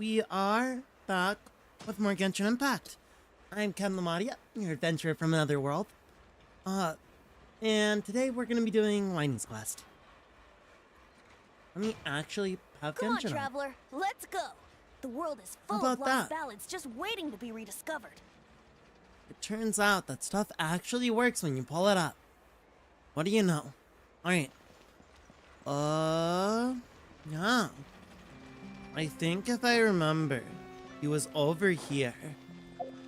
we are back with more Genshin Impact. I'm Ken Lamadia, your adventurer from another world. And today we're going to be doing Lyney's quest. Let me actually have Come on, Genshin on. traveler, let's go. The world is full How of about lost that? ballads just waiting to be rediscovered. It turns out that stuff actually works when you pull it up. What do you know? Alright. Yeah. I think if I remember, he was over here.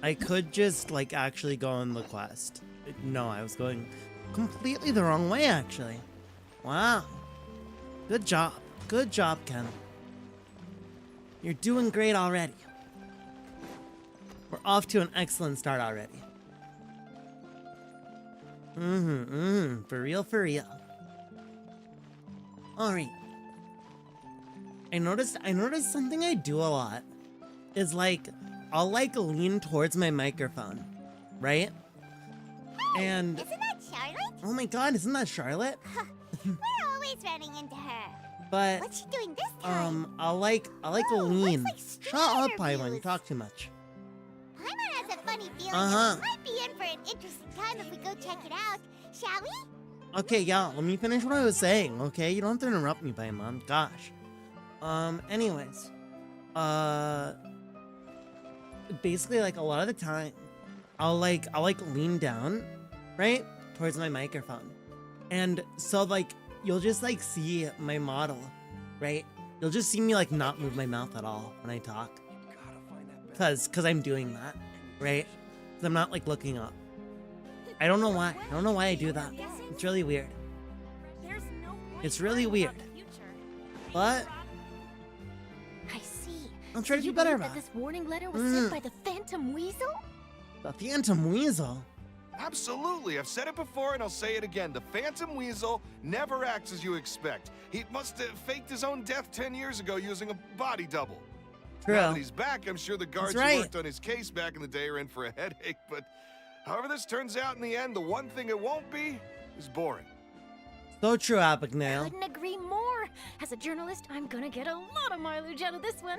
I could just, like, actually go on the quest. No, I was going completely the wrong way, actually. Wow. Good job. Good job, Ken. You're doing great already. We're off to an excellent start already. For real, for real. Alright. I noticed something I do a lot is like, I'll like lean towards my microphone, right? Hey, and isn't that Charlotte? oh my god, isn't that Charlotte? We're always running into her. But What's she doing this time? I'll like Whoa, lean. looks like Shut up, street Paimon, you interviews. talk too much. Paimon has a funny feeling Uh-huh. that we might be in for an interesting time if we go check it out. Shall we? Okay, yeah, let me finish what I was saying, okay? You don't have to interrupt me, Paimon. Gosh. Anyways. Basically, like, a lot of the time, I'll lean down, right? Towards my microphone. And so, like, you'll just, like, see my model, right? You'll just see me, like, not move my mouth at all when I talk. Cause I'm doing that, right? Cause I'm not, like, looking up. I don't know why. I don't know why I do that. It's really weird. It's really weird. But I see. I'll try to You do better believe about that it. this warning letter was sent by the Phantom Weasel? The Phantom Weasel? Absolutely, I've said it before and I'll say it again. The Phantom Weasel never acts as you expect. He must have faked his own death 10 years ago using a body double. True. Now that he's back, I'm sure the guards right. who worked on his case back in the day are in for a headache, but however this turns out in the end, the one thing it won't be is boring. So true, Abigail. Couldn't agree more. As a journalist, I'm gonna get a lot of mileage out of this one.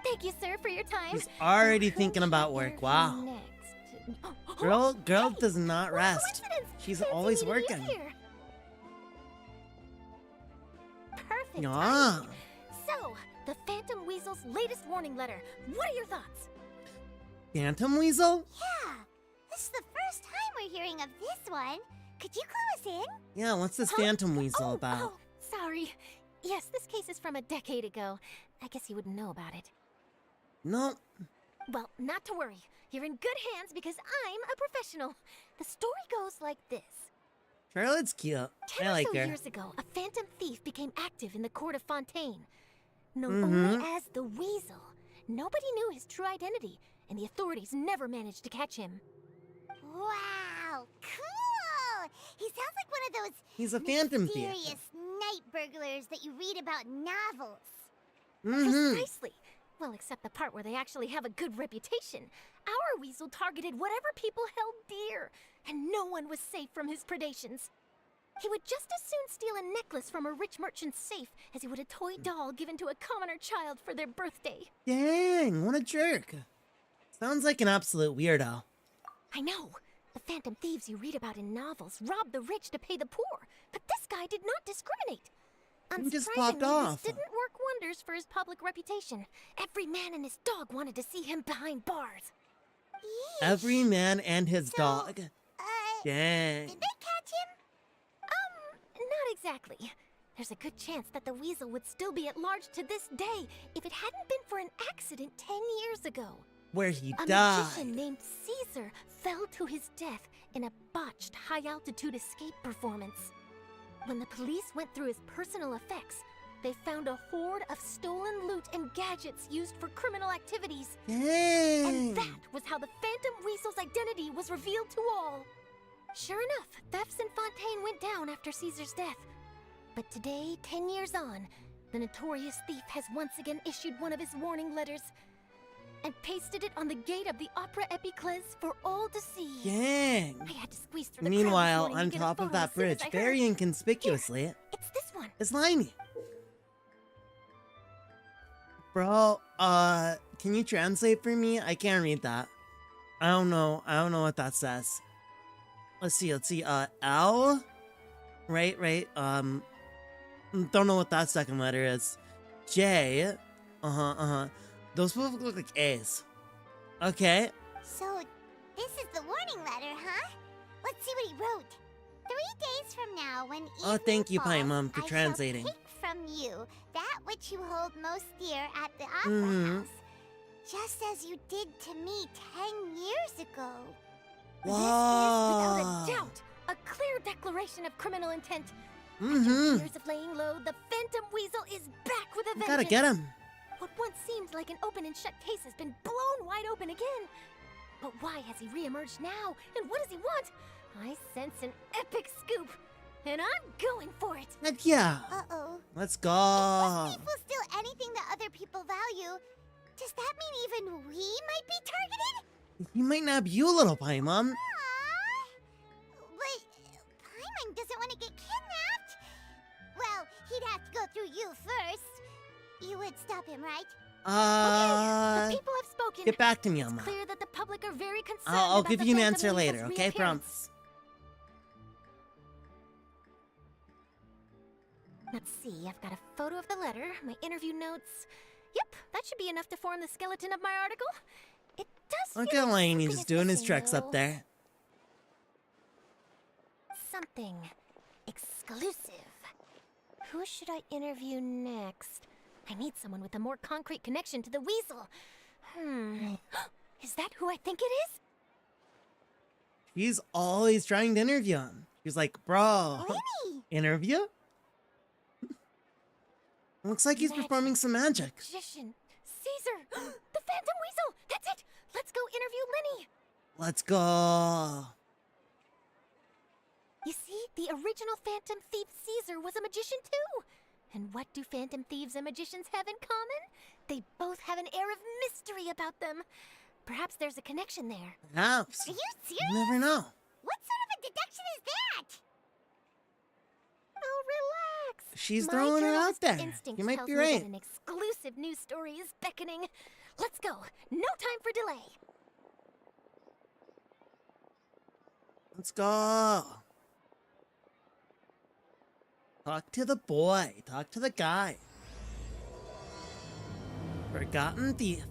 Thank you, sir, for your time. She's already Who thinking should about I work. hear Wow. from next? Girl Hey, does not what rest. coincidence. She's Fancy always meeting you working. here. Perfect Yeah. timing. So, the Phantom Weasel's latest warning letter. What are your thoughts? Phantom Weasel? Yeah. This is the first time we're hearing of this one. Could you clue us in? Yeah, what's this Huh? Phantom Weasel Oh, about? Oh, sorry. Yes, this case is from a decade ago. I guess you wouldn't know about it. No. Well, not to worry. You're in good hands because I'm a professional. The story goes like this. Charlotte's cute. 10 I like or so her. years ago, a phantom thief became active in the court of Fontaine. Known Mm-hmm. only as the Weasel. Nobody knew his true identity, and the authorities never managed to catch him. Wow, cool! He sounds like one of those He's a phantom thief. mysterious night burglars that you read about in novels. Precisely. Well, except the part where they actually have a good reputation. Our Weasel targeted whatever people held dear, and no one was safe from his predations. He would just as soon steal a necklace from a rich merchant's safe as he would a toy doll given to a commoner child for their birthday. Dang, what a jerk. Sounds like an absolute weirdo. I know. The phantom thieves you read about in novels rob the rich to pay the poor, but this guy did not discriminate. He just popped off. This didn't work wonders for his public reputation. Every man and his dog wanted to see him behind bars. Yeesh. Every man and his So, dog. Dang. Did they catch him? Not exactly. There's a good chance that the Weasel would still be at large to this day if it hadn't been for an accident 10 years ago. Where he A died. magician named Caesar fell to his death in a botched high-altitude escape performance. When the police went through his personal effects, they found a hoard of stolen loot and gadgets used for criminal activities. Dang. And that was how the Phantom Weasel's identity was revealed to all. Sure enough, thefts in Fontaine went down after Caesar's death. But today, 10 years on, the notorious thief has once again issued one of his warning letters and pasted it on the gate of the Opera Epiclese for all to see. Dang. I had to squeeze through the crowd this Meanwhile, morning to on get a top of photo that as soon as bridge, I very heard. inconspicuously, It's this one. is Lyney. Bro, can you translate for me? I can't read that. I don't know what that says. Let's see, L? Right, don't know what that second letter is. J, those both look like A's. Okay. So, this is the warning letter, huh? Let's see what he wrote. 3 days from now, when evening Oh, thank you, falls, Paimon, for translating. I shall take from you that which you hold most dear at the opera house, just as you did to me 10 years ago. This is, without a doubt, a clear declaration of criminal intent. After years of laying low, the Phantom Weasel is back with a vengeance. Gotta get him. What once seemed like an open and shut case has been blown wide open again. But why has he reemerged now? And what does he want? I sense an epic scoop, and I'm going for it. Heck yeah. Uh-oh. Let's go. If this thief will steal anything that other people value, does that mean even we might be targeted? He might nab you, little Paimon. But Paimon doesn't want to get kidnapped. Well, he'd have to go through you first. You would stop him, right? Okay, the people have spoken. Get back to me, It's Alma. clear that the public are very concerned I'll about give the you an Phantom answer later, Weasel's okay? reappearance. Promise. Let's see, I've got a photo of the letter, my interview notes. Yep, that should be enough to form the skeleton of my article. It does Look feel at like Lyney something just is doing his missing, tricks up though. there. Something exclusive. Who should I interview next? I need someone with a more concrete connection to the weasel. Is that who I think it is? She's always trying to interview him. She's like, bro, Lyney! interview? Looks like he's performing some magic. Magician. Caesar. The Phantom Weasel. That's it. Let's go interview Lyney. Let's go. You see, the original Phantom Thief Caesar was a magician too. And what do Phantom Thieves and magicians have in common? They both have an air of mystery about them. Perhaps there's a connection there. Perhaps. Are you serious? You never know. What sort of a deduction is that? Oh, relax. She's My throwing her out journalistic there. instinct You might tells be me that right. an exclusive news story is beckoning. Let's go. No time for delay. Let's go. Talk to the boy. Talk to the guy. Forgotten thief.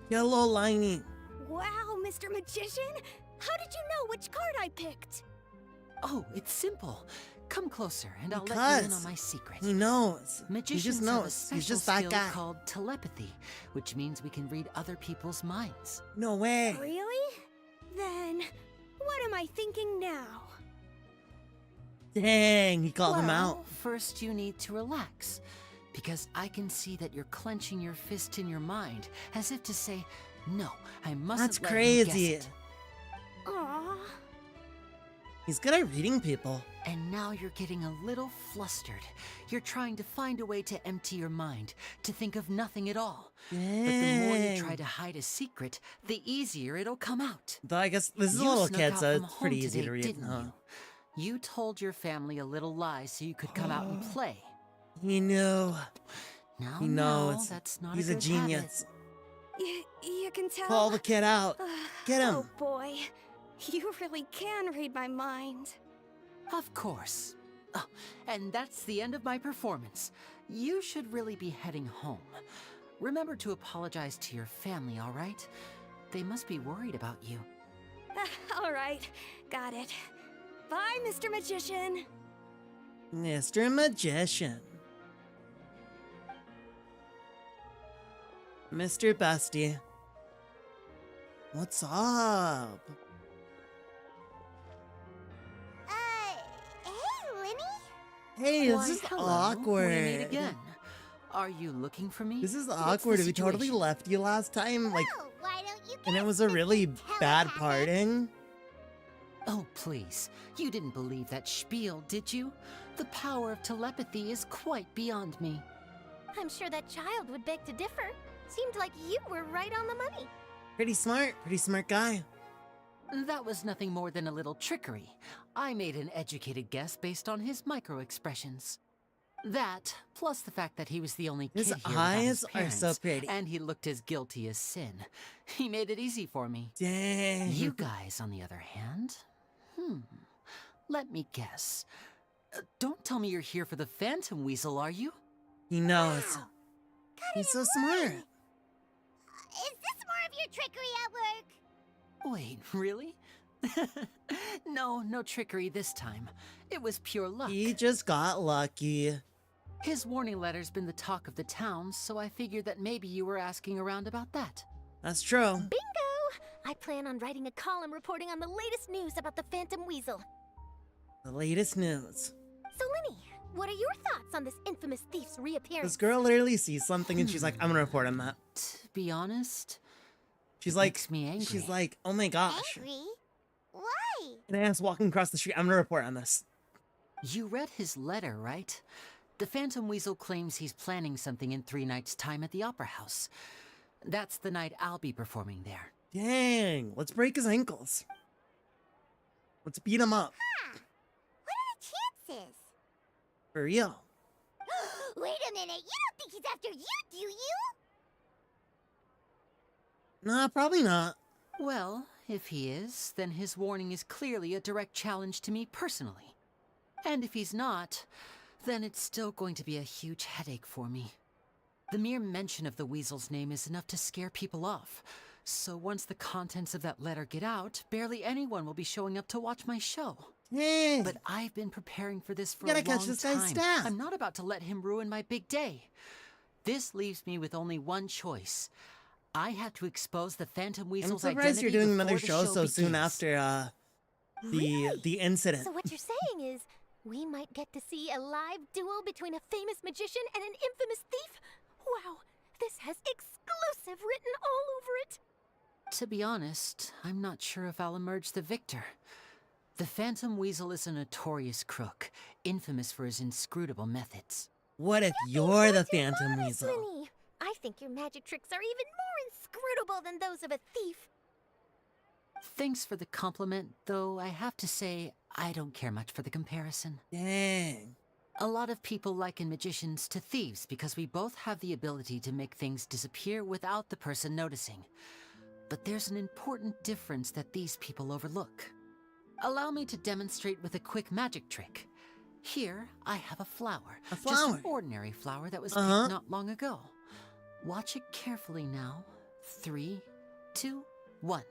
Hello, Lyney. Wow, Mr. Magician! How did you know which card I picked? Oh, it's simple. Come closer, and I'll let you in on Because my secret. he knows. Magicians he just have a knows. special He's just that skill guy. called telepathy, which means we can read other people's minds. No way. Really? Then, what am I thinking now? Dang, he called him out. Well, first you need to relax, because I can see that you're clenching your fist in your mind, as if to say, no, I mustn't That's let him guess crazy. it." Aww. He's good at reading people. And now you're getting a little flustered. You're trying to find a way to empty your mind, to think of nothing at all. But the more you try Dang. to hide a secret, the easier it'll come out. Though I guess this is a You little snuck kid, out so from it's home pretty easy to today, read, didn't huh? You told your family a little lie so you could come out and play. He knew. Now, He now, knows. that's not He's a a good genius. You can tell. Call the kid out. Get him. Oh boy, you really can read my mind. Habit. Of course. Oh, and that's the end of my performance. You should really be heading home. Remember to apologize to your family, all right? They must be worried about you. All right, got it. Bye, Mr. Magician. Mr. Magician. Mr. Bestie. What's up? Hey, Lyney? Hey, Why, this is hello. awkward. We meet again. Are you looking for me? This is What's awkward. the We totally situation? left you last time, like, Oh, why don't you and it guess, was a Mr. really bad Telepathic? parting. Oh, please. You didn't believe that spiel, did you? The power of telepathy is quite beyond me. I'm sure that child would beg to differ. Seemed like you were right on the money. Pretty smart guy. That was nothing more than a little trickery. I made an educated guess based on his micro-expressions. That, plus the fact that he was the only kid His here without eyes his are parents, so pretty. and he looked as guilty as sin. He made it easy for me. Dang. You guys, on the other hand, let me guess. Don't tell me you're here for the Phantom Weasel, are you? He knows. Wow. Got He's it so right. smart. Is this more of your trickery at work? Wait, really? No trickery this time. It was pure luck. He just got lucky. His warning letter's been the talk of the town, so I figured that maybe you were asking around about that. That's true. Bingo! I plan on writing a column reporting on the latest news about the Phantom Weasel. The latest news. So, Lyney, what are your thoughts on this infamous thief's reappearance? This girl literally sees something and she's like, I'm gonna report on that. To be honest, She's it like, makes me angry. she's like, oh my gosh. Angry? Why? An ass walking across the street. I'm gonna report on this. You read his letter, right? The Phantom Weasel claims he's planning something in 3 nights' time at the Opera House. That's the night I'll be performing there. Dang, let's break his ankles. Let's beat him up. Huh. What are the chances? For real. Wait a minute, you don't think he's after you, do you? Nah, probably not. Well, if he is, then his warning is clearly a direct challenge to me personally. And if he's not, then it's still going to be a huge headache for me. The mere mention of the Weasel's name is enough to scare people off. So once the contents of that letter get out, barely anyone will be showing up to watch my show. Dang. But I've been preparing for this for You a gotta long catch this guy's time. staff. I'm not about to let him ruin my big day. This leaves me with only one choice. I have to expose the Phantom I'm Weasel's surprised you're identity doing another before the show so soon begins. after Really? the incident. So what you're saying is, we might get to see a live duel between a famous magician and an infamous thief? Wow, this has exclusive written all over it. To be honest, I'm not sure if I'll emerge the victor. The Phantom Weasel is a notorious crook, infamous for his inscrutable methods. What if you're the Glad you're Phantom honest, Weasel? Lyney. I think your magic tricks are even more inscrutable than those of a thief. Thanks for the compliment, though I have to say, I don't care much for the comparison. Dang. A lot of people liken magicians to thieves because we both have the ability to make things disappear without the person noticing. But there's an important difference that these people overlook. Allow me to demonstrate with a quick magic trick. Here, I have a flower. A Just flower? an ordinary flower that was Uh-huh. picked not long ago. Watch it carefully now. 3, 2, 1.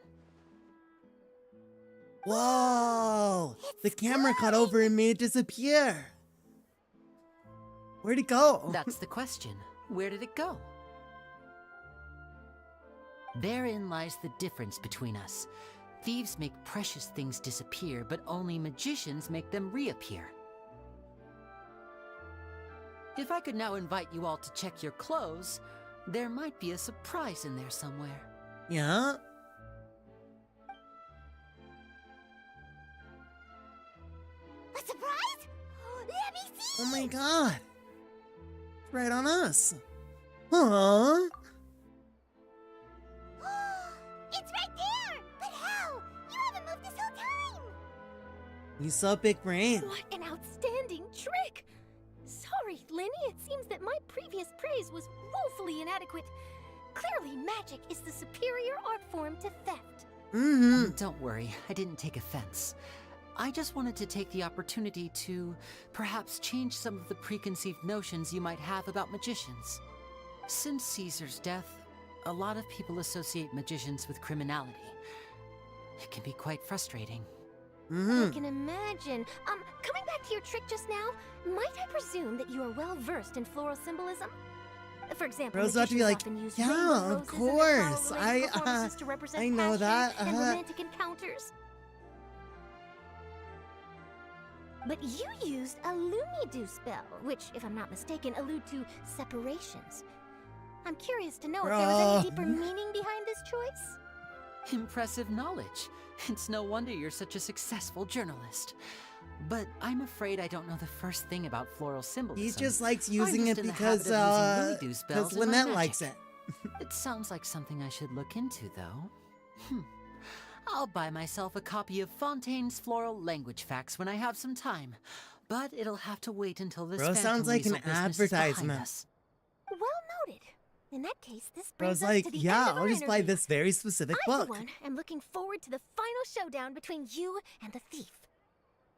Whoa! The It's camera cut over and made it disappear. Where'd it go? That's the question. Where did it go? Therein lies the difference between us. Thieves make precious things disappear, but only magicians make them reappear. If I could now invite you all to check your clothes, there might be a surprise in there somewhere. Yeah? A surprise? Let me see! Oh my god. It's right on us. Huh? It's right there! But how? You haven't moved this whole time! You so big brain. What an outstanding trick! Sorry, Lyney, it seems that my previous praise was woefully inadequate. Clearly, magic is the superior art form to theft. Mm-hmm. Don't worry, I didn't take offense. I just wanted to take the opportunity to perhaps change some of the preconceived notions you might have about magicians. Since Caesar's death, a lot of people associate magicians with criminality. It can be quite frustrating. I Mm-hmm. can imagine. Coming back to your trick just now, might I presume that you are well versed in floral symbolism? For example, Rose about to be magicians like, often use "Yeah, rainbow of roses in their course. flower-related performances to represent I know passion that, and uh-huh. romantic encounters. But you used a Lumidu spell, which, if I'm not mistaken, allude to separations. I'm curious to know if there was Bruh. any deeper meaning behind this choice. Impressive knowledge. It's no wonder you're such a successful journalist. But I'm afraid I don't know the first thing about floral symbolism. He just likes I'm using just it in the habit because of using Lumidu spells in my Lynette magic. likes it. It sounds like something I should look into, though. I'll buy myself a copy of Fontaine's Floral Language Facts when I have some time. But it'll have to wait until this Bro, Phantom sounds like an Weasel business is behind advertisement. us. Well noted. In that case, this Bro's brings us like, to the yeah, end of I'll our just buy interview. this very specific I, book. for one, am looking forward to the final showdown between you and the thief.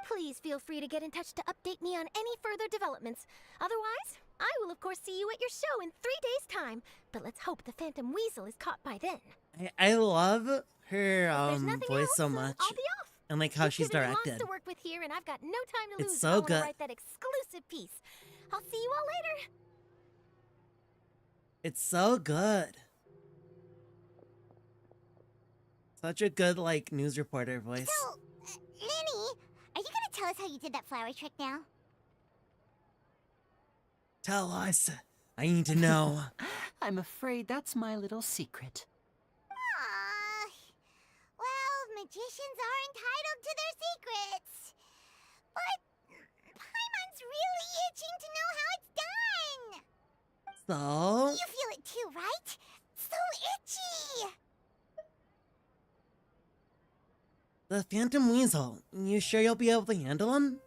Please feel free to get in touch to update me on any further developments. Otherwise, I will of course see you at your show in 3 days' time. But let's hope the Phantom Weasel is caught by then. I love her If there's nothing voice else, so much, I'll be off. and like how You've she's given me lots directed. to work with here, and I've got no time to It's lose. so if I want good. to write that exclusive piece. I'll see you all later. It's so good. Such a good like news reporter voice. So, Lyney, are you gonna tell us how you did that flower trick now? Tell us. I need to know. I'm afraid that's my little secret. Aww. Well, magicians are entitled to their secrets. But Paimon's really itching to know how it's done. So, You feel it too, right? So itchy. the Phantom Weasel. You sure you'll be able to handle him?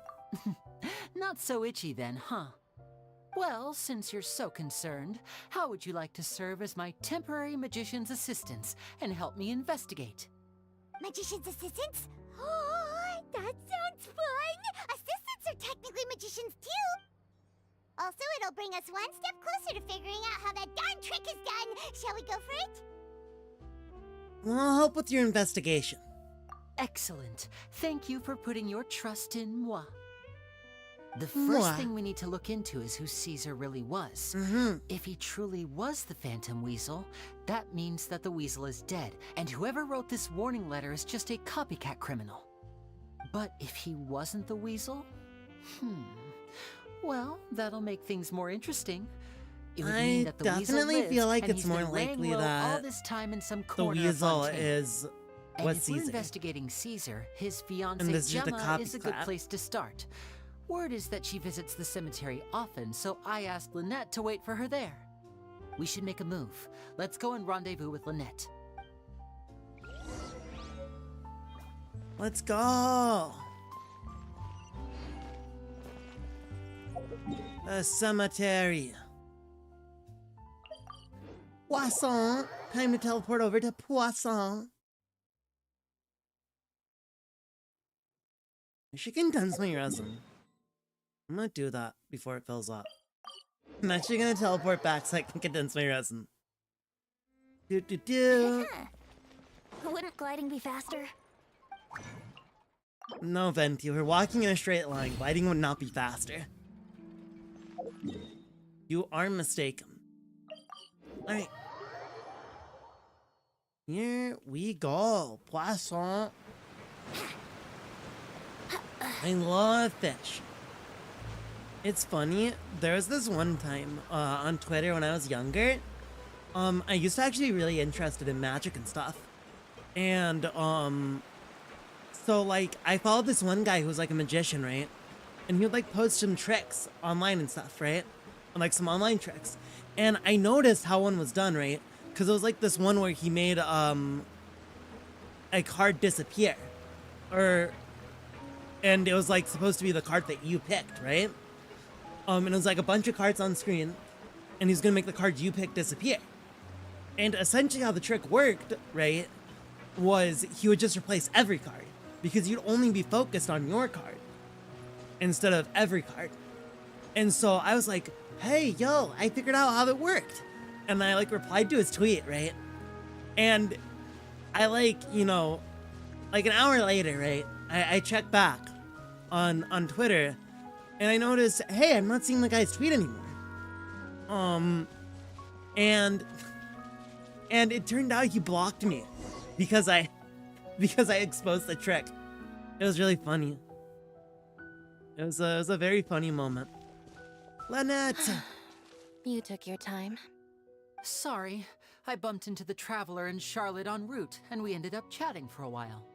Not so itchy then, huh? Well, since you're so concerned, how would you like to serve as my temporary magician's assistants and help me investigate? Magician's assistants? Oh, that sounds fun! Assistants are technically magicians too! Also, it'll bring us one step closer to figuring out how that darn trick is done! Shall we go for it? Well, I'll help with your investigation. Excellent. Thank you for putting your trust in moi. The Moi. first thing we need to look into is who Caesar really was. If he truly was the Phantom Weasel, that means that the Weasel is dead, and whoever wrote this warning letter is just a copycat criminal. But if he wasn't the Weasel? Well, that'll make things more interesting. It would mean I that the Weasel definitely lives, feel like and it's he's more been laying likely low all that this time in some the corner of Weasel Fontaine. is And was if we're Caesar. investigating Caesar, his And fiancée this is just a Gemma is a good copycat. place to start. Word is that she visits the cemetery often, so I asked Lynette to wait for her there. We should make a move. Let's go and rendezvous with Lynette. Let's go. The cemetery. Poisson. Time to teleport over to Poisson. She can condense my resin. I'm gonna do that before it fills up. I'm actually gonna teleport back so I can condense my resin. Do. Wouldn't gliding be faster? No, Venti, we're walking in a straight line. Gliding would not be faster. You are mistaken. Alright. Here we go. Poisson. I love fish. It's funny, there was this one time on Twitter when I was younger. I used to actually be really interested in magic and stuff. And so like I followed this one guy who was like a magician, right? And he would like post some tricks online and stuff, right? Like some online tricks. And I noticed how one was done, right? Because it was like this one where he made a card disappear. And it was like supposed to be the card that you picked, right? And it was like a bunch of cards on screen, and he's gonna make the card you picked disappear. And essentially how the trick worked, right, was he would just replace every card, because you'd only be focused on your card instead of every card. And so I was like, hey, yo, I figured out how that worked. And I like replied to his tweet, right? And I like, you know, like an hour later, right, I checked back on Twitter, and I noticed, hey, I'm not seeing the guy's tweet anymore. And it turned out he blocked me because I exposed the trick. It was really funny. It was a very funny moment. Lynette! You took your time. Sorry, I bumped into the Traveler and Charlotte en route, and we ended up chatting for a while.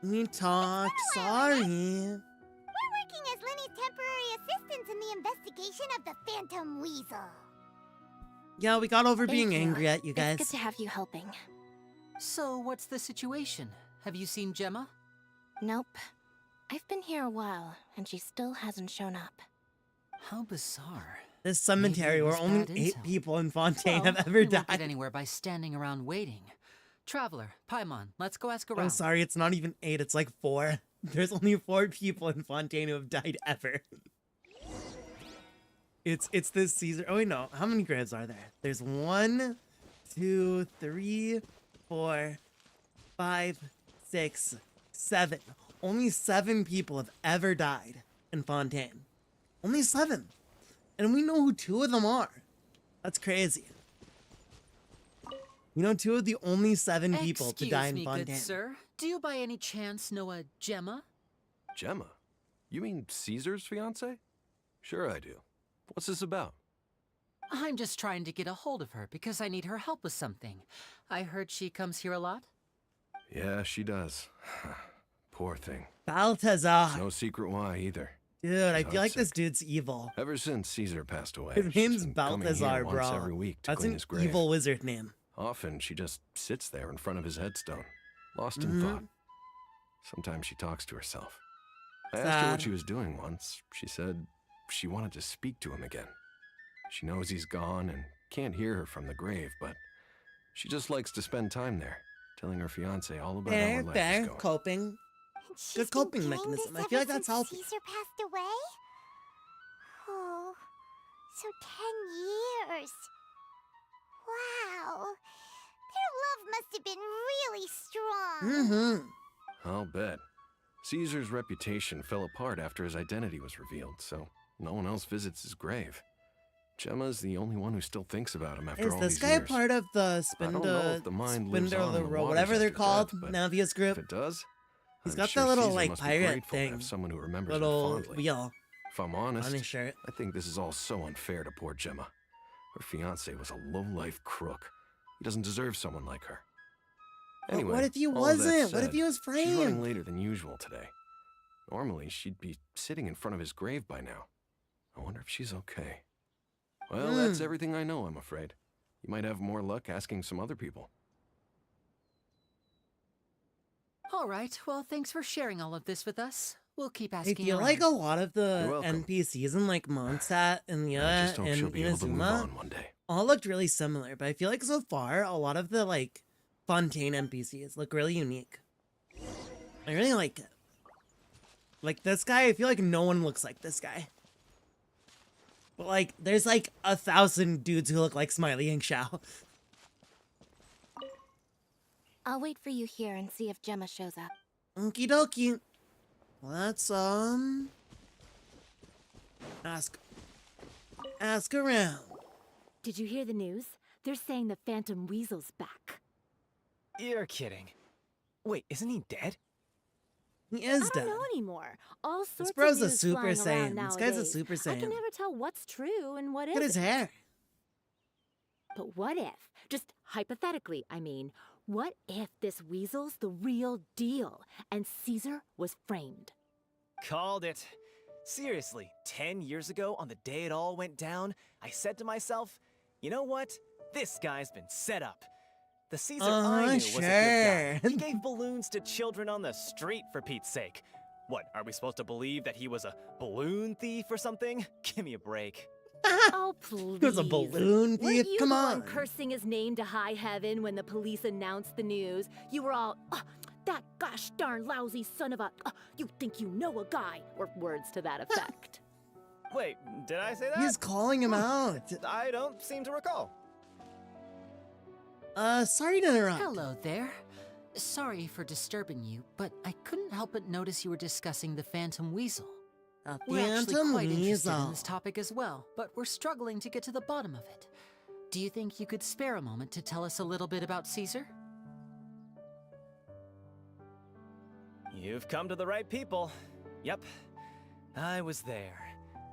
We talked, sorry. We're working as Lyney's temporary assistants in the investigation of the Phantom Weasel. Yeah, we got over being Thank you. angry at you guys. It's good to have you helping. So, what's the situation? Have you seen Gemma? Nope. I've been here a while, and she still hasn't shown up. How bizarre. This cemetery Maybe it where was only bad 8 intel. people in Fontaine Well, have ever we won't get died. anywhere by standing around waiting. Traveler, Paimon, let's go ask around. I'm sorry, it's not even 8, it's like 4. There's only 4 people in Fontaine who have died ever. It's this Caesar. Oh wait, no. How many graves are there? There's 1, 2, 3, 4, 5, 6, 7. Only 7 people have ever died in Fontaine. Only 7. And we know who 2 of them are. That's crazy. We know 2 of the only 7 people to die in Excuse me, Fontaine. good sir. Do you by any chance know a Gemma? Gemma? You mean Caesar's fiance? Sure I do. What's this about? I'm just trying to get a hold of her because I need her help with something. I heard she comes here a lot. Yeah, she does. Poor thing. Baltazar. No secret why either. Dude, I feel like Toxic. this dude's evil. Ever since Caesar passed away, His she's name's been coming Balthazar, here once bro. every week to That's clean an his grave. evil wizard name. Often she just sits there in front of his headstone, lost Mm-hmm. in thought. Sometimes she talks to herself. I asked her Sad. what she was doing once. She said she wanted to speak to him again. She knows he's gone and can't hear her from the grave, but she just likes to spend time there, telling her fiancé all about how her Fair, life fair, is going. coping. And she's Good coping been doing mechanism. this I feel ever like that's since healthy. Caesar passed away? Oh, so 10 years. Wow. Their love must have been really strong. Mm-hmm. I'll bet. Caesar's reputation fell apart after his identity was revealed, so no one else visits his grave. Gemma's the only one who still thinks about him after Is all this these guy years. part of the I don't know if the mind lives on in the waters whatever they're after called, death, but Navius If group? it does, He's I'm got sure that little, Caesar like, must be pirate grateful to thing. have someone who remembers him Little fondly. wheel If I'm honest, on his shirt. I think this is all so unfair to poor Gemma. Her fiancé was a low-life crook. He doesn't deserve someone like her. But Anyway, what if he all of that wasn't? What if said, he was She's running framed? later than usual today. Normally, she'd be sitting in front of his grave by now. I wonder if she's okay. Well, that's everything I know, I'm afraid. You might have more luck asking some other people. All right, well, thanks for sharing all of this with us. We'll keep I asking feel around. like a lot of You're the welcome. NPCs in like Mondstadt and I Lia just hope and she'll be able to move Inazuma on one day. all looked really similar, but I feel like so far a lot of the like Fontaine NPCs look really unique. I really like it. Like this guy, I feel like no one looks like this guy. But like, there's like 1,000 dudes who look like Smiley and Xiao. I'll wait for you here and see if Gemma shows up. Okie dokie. Let's ask around. Did you hear the news? They're saying the Phantom Weasel's back. You're kidding. Wait, isn't he dead? He is I dead. don't know anymore. All sorts This of bro's a news Super flying Saiyan. around This guy's a nowadays. Super I Saiyan. can never tell what's true and what Look at his isn't. hair. But what if, just hypothetically, I mean, what if this weasel's the real deal and Caesar was framed? Called it. Seriously, 10 years ago, on the day it all went down, I said to myself, you know what? This guy's been set up. The Caesar I knew was a good guy. sure. He gave balloons to children on the street, for Pete's sake. What, are we supposed to believe that he was a balloon thief or something? Give me a break. Oh, please. He was a balloon Weren't thief? you Come the on. one cursing his name to high heaven when the police announced the news? You were all, that gosh darn lousy son of a, you think you know a guy, or words to that effect. Wait, did I say that? He's calling him out. I don't seem to recall. Sorry to interrupt. Hello there. Sorry for disturbing you, but I couldn't help but notice you were discussing the Phantom Weasel. A We're actually Phantom quite interested in Weasel. this topic as well, but we're struggling to get to the bottom of it. Do you think you could spare a moment to tell us a little bit about Caesar? You've come to the right people. Yep, I was there.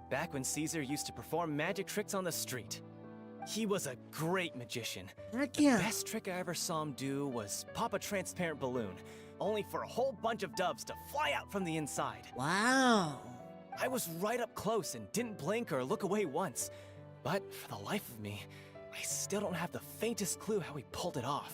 Back when Caesar used to perform magic tricks on the street. He was a great magician. Heck The yeah. best trick I ever saw him do was pop a transparent balloon, only for a whole bunch of doves to fly out from the inside. Wow. I was right up close and didn't blink or look away once. But for the life of me, I still don't have the faintest clue how he pulled it off.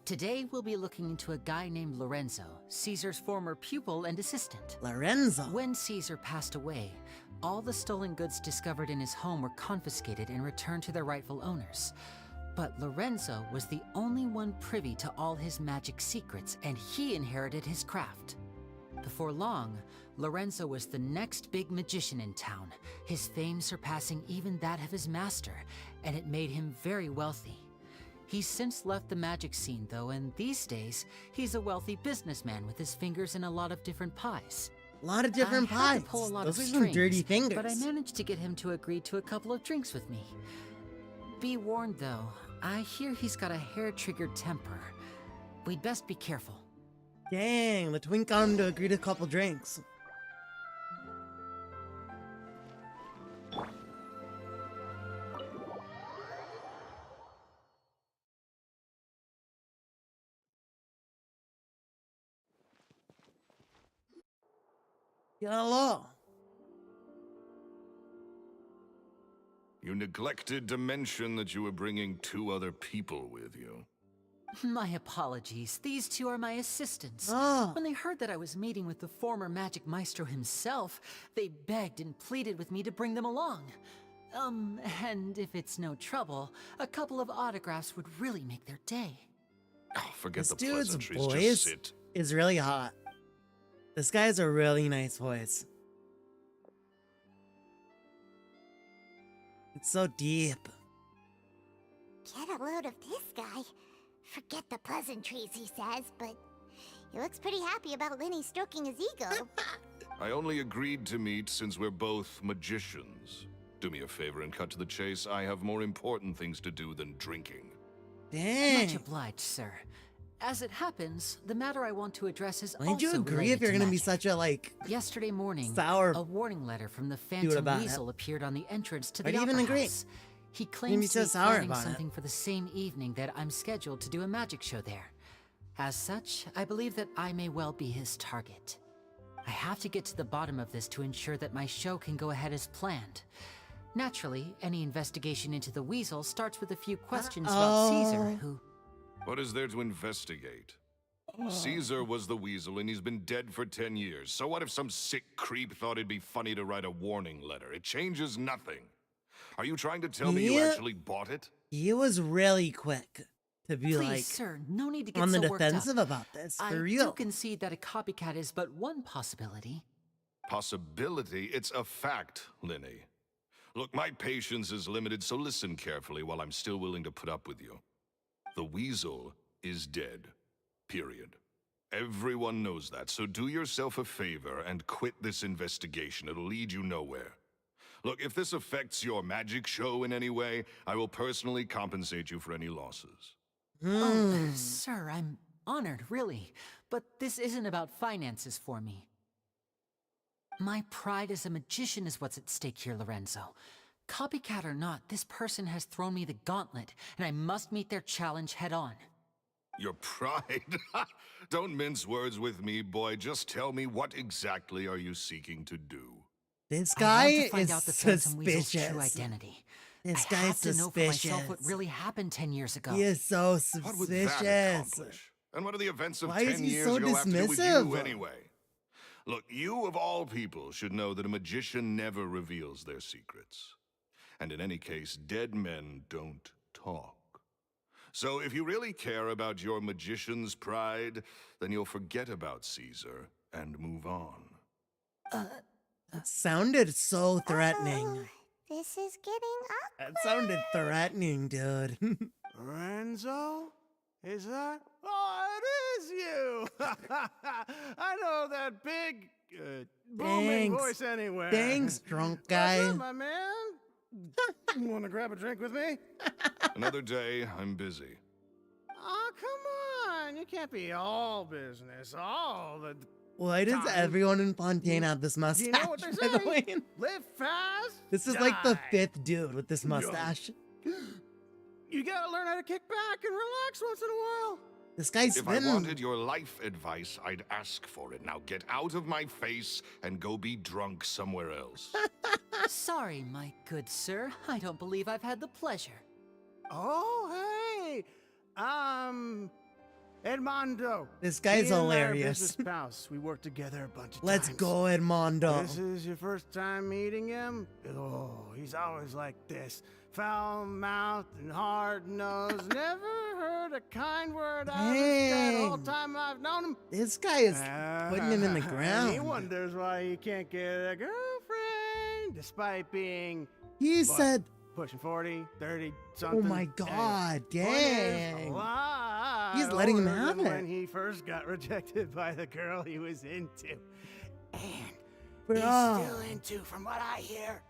Today, we'll be looking into a guy named Lorenzo, Caesar's former pupil and assistant. Lorenzo. When Caesar passed away, all the stolen goods discovered in his home were confiscated and returned to their rightful owners. But Lorenzo was the only one privy to all his magic secrets, and he inherited his craft. Before long, Lorenzo was the next big magician in town, his fame surpassing even that of his master, and it made him very wealthy. He's since left the magic scene though, and these days, he's a wealthy businessman with his fingers in a lot of different pies. A lot of different I pies. had to pull a lot Those of are strings, some dirty fingers. but I managed to get him to agree to a couple of drinks with me. Be warned though, I hear he's got a hair-triggered temper. We'd best be careful. Dang, the twink got him to agree to a couple drinks. Hello. You neglected to mention that you were bringing 2 other people with you. My apologies. These 2 are my assistants. Oh. When they heard that I was meeting with the former magic maestro himself, they begged and pleaded with me to bring them along. And if it's no trouble, a couple of autographs would really make their day. Oh, forget This the dude's pleasantries, voice just sit. is really hot. This guy has a really nice voice. It's so deep. Get a load of this guy. Forget the pleasantries, he says, but he looks pretty happy about Lyney stroking his ego. I only agreed to meet since we're both magicians. Do me a favor and cut to the chase. I have more important things to do than drinking. Dang. Much obliged, sir. As it happens, the matter I want to address is Why'd you also agree related if you're to gonna be magic. such a, like, Yesterday morning, sour a warning letter from the Phantom about it? Weasel appeared on the entrance to Why'd the you even Opera agree? House. He be claims so to be sour planning about it? something for the same evening that I'm scheduled to do a magic show there. As such, I believe that I may well be his target. I have to get to the bottom of this to ensure that my show can go ahead as planned. Naturally, any investigation into the Weasel starts with a few questions about Caesar, who... What is there to investigate? Caesar was the Weasel, and he's been dead for 10 years. So what if some sick creep thought it'd be funny to write a warning letter? It changes nothing. Are you trying to tell me you Yeah. actually bought it? He was really quick to be Please, like sir, no need to get on the so worked up. defensive about this. For I real. do concede that a copycat is but one possibility. Possibility? It's a fact, Lyney. Look, my patience is limited, so listen carefully while I'm still willing to put up with you. The Weasel is dead. Period. Everyone knows that, so do yourself a favor and quit this investigation. It'll lead you nowhere. Look, if this affects your magic show in any way, I will personally compensate you for any losses. Oh, sir, I'm honored, really. But this isn't about finances for me. My pride as a magician is what's at stake here, Lorenzo. Copycat or not, this person has thrown me the gauntlet, and I must meet their challenge head on. Your pride? Don't mince words with me, boy. Just tell me, what exactly are you seeking to do? This I guy want to find is out the Phantom Weasel's suspicious. true identity. This I guy's have to know for myself what suspicious. really happened 10 years ago. He is so What would that suspicious. accomplish? And what are the events of Why is 10 he years so ago have to do with you dismissive? anyway? Look, you of all people should know that a magician never reveals their secrets. And in any case, dead men don't talk. So if you really care about your magician's pride, then you'll forget about Caesar and move on. That sounded so threatening. Oh, this is getting That sounded threatening, dude. Lorenzo? Is that? Oh, it is you! I know that big, booming Thanks. voice anywhere. Thanks, drunk What's guy. up, my man? You want to grab a drink with me? Another day, I'm busy. Oh, come on. You can't be all business all the... Why does Time. everyone in Fontaine have this Do mustache? you know what they by the say? way? Live fast, This is like the die. 5th dude with this mustache. You gotta learn how to kick back and relax once in a while. This guy's If I spinning. wanted your life advice, I'd ask for it. Now get out of my face and go be drunk somewhere else. Sorry, my good sir. I don't believe I've had the pleasure. Oh, hey. Edmondo. This guy's Me and my hilarious. business spouse. We worked together a bunch of Let's times. go, Edmondo. This is your first time meeting him? Oh, he's always like this. Foul-mouthed and hard-nosed. Never heard a kind word out of this guy the whole time I've known him. This guy is putting him in the He ground. wonders why he can't get a girlfriend, despite being... He what, said, pushing 40, 30, something. oh my god, dang. He's He's letting him have it. when he first got rejected by the girl he was into. And Bro. he's still into, from what I hear.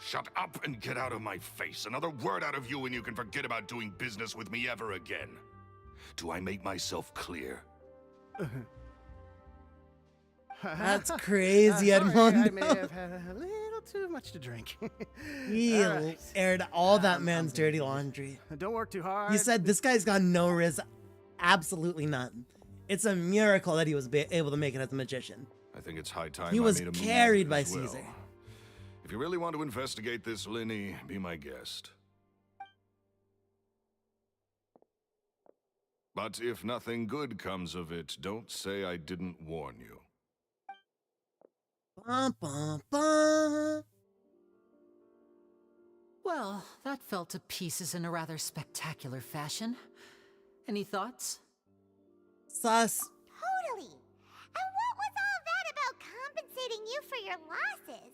Shut up and get out of my face. Another word out of you and you can forget about doing business with me ever again. Do I make myself clear? That's crazy, Sorry, Edmondo. I may have had a little too much to drink. He All right. aired all that I'm man's busy. dirty laundry. Don't work too hard. He said this guy's got no riz, absolutely none. It's a miracle that he was able to make it as a magician. I think it's high time He I was made a move carried by as well. Caesar. If you really want to investigate this, Lyney, be my guest. But if nothing good comes of it, don't say I didn't warn you. Bum, bum, bum. Well, that fell to pieces in a rather spectacular fashion. Any thoughts? Sus. Totally. And what was all that about compensating you for your losses?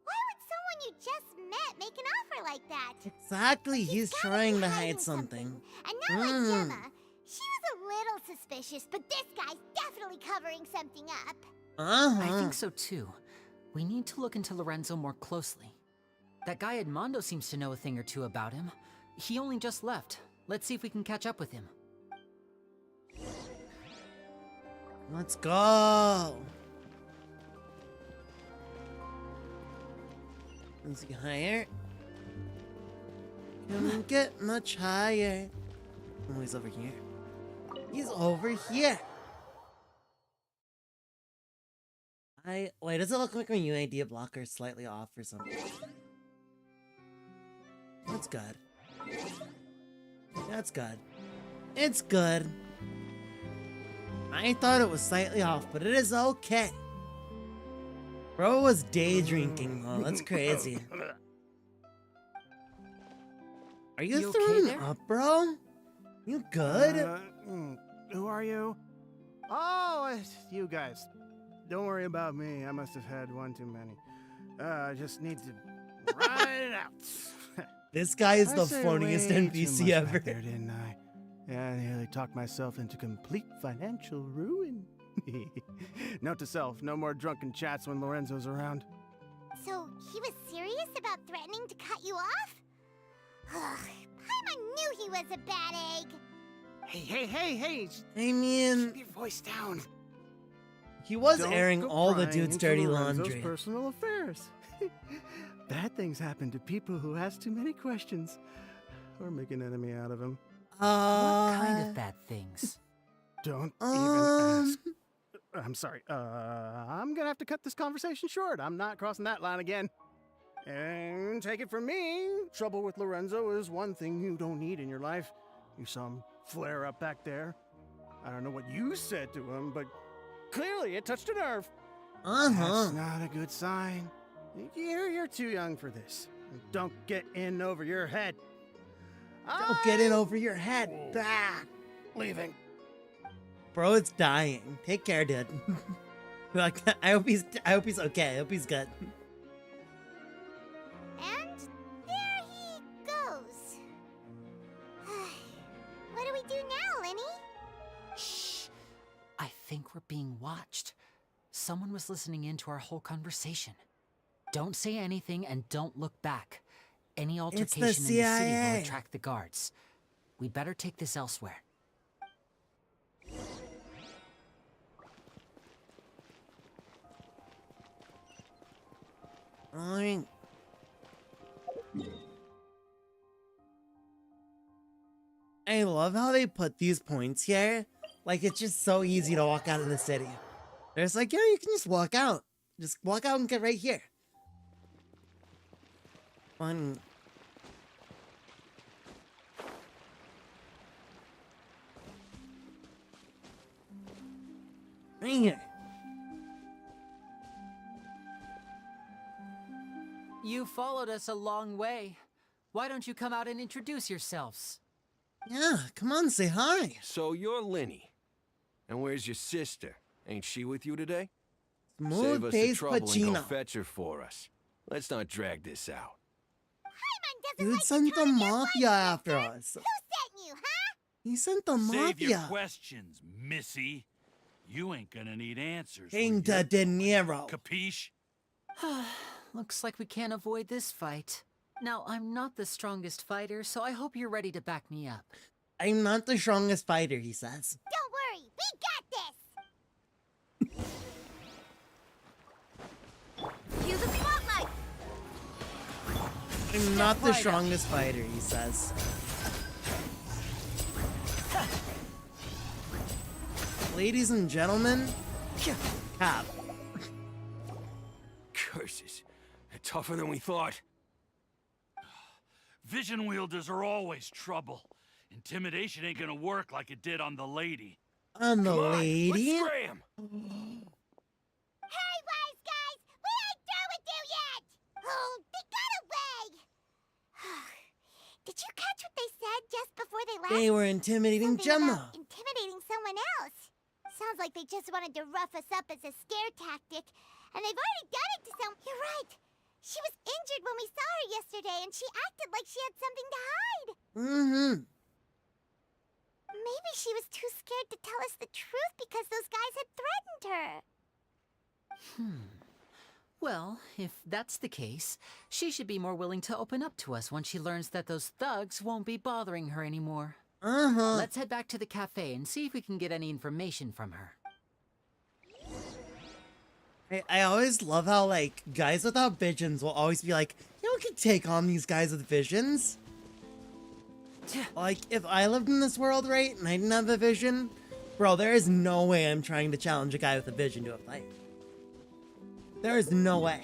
Why would someone you just met make an offer like that? Exactly, he's gotta trying be to hiding hide something. And not like Gemma. She was a little suspicious, but this guy's definitely covering something up. I think so too. We need to look into Lorenzo more closely. That guy Edmondo seems to know a thing or two about him. He only just left. Let's see if we can catch up with him. Let's go. Let's get higher. Can get much higher. Oh, he's over here. He's over here. Wait, does it look like my UID blocker is slightly off or something? That's good. That's good. It's good. I thought it was slightly off, but it is okay. Bro was day drinking though. That's crazy. Are you You okay throwing there? up, bro? You good? Who are you? Oh, it's you guys. Don't worry about me. I must have had one too many. I just need to ride it out. This guy is I the said funniest way too NPC much ever. back there, didn't I? Yeah, I nearly talked myself into complete financial ruin. Note to self, no more drunken chats when Lorenzo's around. So, he was serious about threatening to cut you off? Ugh, Paimon knew he was a bad egg. Hey! I mean, Keep your voice down. he was Don't airing go all the prying dude's into dirty Lorenzo's laundry. personal affairs. Bad things happen to people who ask too many questions or make an enemy out of him. What kind of bad things? Don't even ask. I'm sorry. I'm gonna have to cut this conversation short. I'm not crossing that line again. And take it from me, trouble with Lorenzo is one thing you don't need in your life. You saw him flare up back there. I don't know what you said to him, but clearly it touched a nerve. That's not a good sign. You're too young for this. Don't get in over your head. Don't get in over your head. Bah. Leaving. Bro, it's dying. Take care, dude. Like, I hope he's okay. I hope he's good. And there he goes. What do we do now, Lyney? Shh! I think we're being watched. Someone was listening in to our whole conversation. Don't say anything and don't look back. Any altercation in the city CIA. will attract the guards. We'd better take this elsewhere. Alright. I love how they put these points here. Like, it's just so easy to walk out of the city. They're just like, yeah, you can just walk out. Just walk out and get right here. Fun. Right here. You followed us a long way. Why don't you come out and introduce yourselves? Yeah, come on, say hi. So you're Lyney. And where's your sister? Ain't she with you today? Save Smooth us the face trouble and go Pacino. fetch her for us. Let's not drag this out. Paimon doesn't Dude like to sent the call him their mafia wife, after mister. us. Who sent you, huh? He sent the Save your mafia. questions, missy. You ain't gonna need answers. King will ya? De Niro. Capiche? Looks like we can't avoid this fight. Now, I'm not the strongest fighter, so I hope you're ready to back me up. I'm not the strongest fighter, he says. Don't worry, we got this. Use the spotlight! I'm not the right up. strongest fighter, he says. Ladies and gentlemen, Cap. Curses. They're tougher than we thought. Vision wielders are always trouble. Intimidation ain't gonna work like it did on the lady. On the Come on, lady. let's scram. Hey, wise guys, we ain't through with you yet. Oh, they got away. Did you catch what they said just before they left? They were intimidating Something Gemma. about intimidating someone else. Sounds like they just wanted to rough us up as a scare tactic, and they've already done it to some. You're right. She was injured when we saw her yesterday, and she acted like she had something to hide. Mm-hmm. Maybe she was too scared to tell us the truth because those guys had threatened her. Well, if that's the case, she should be more willing to open up to us once she learns that those thugs won't be bothering her anymore. Uh-huh. Let's head back to the cafe and see if we can get any information from her. I always love how, like, guys without visions will always be like, you know, we could take on these guys with visions. Like, if I lived in this world, right, and I didn't have a vision, bro, there is no way I'm trying to challenge a guy with a vision to a fight. There is no way.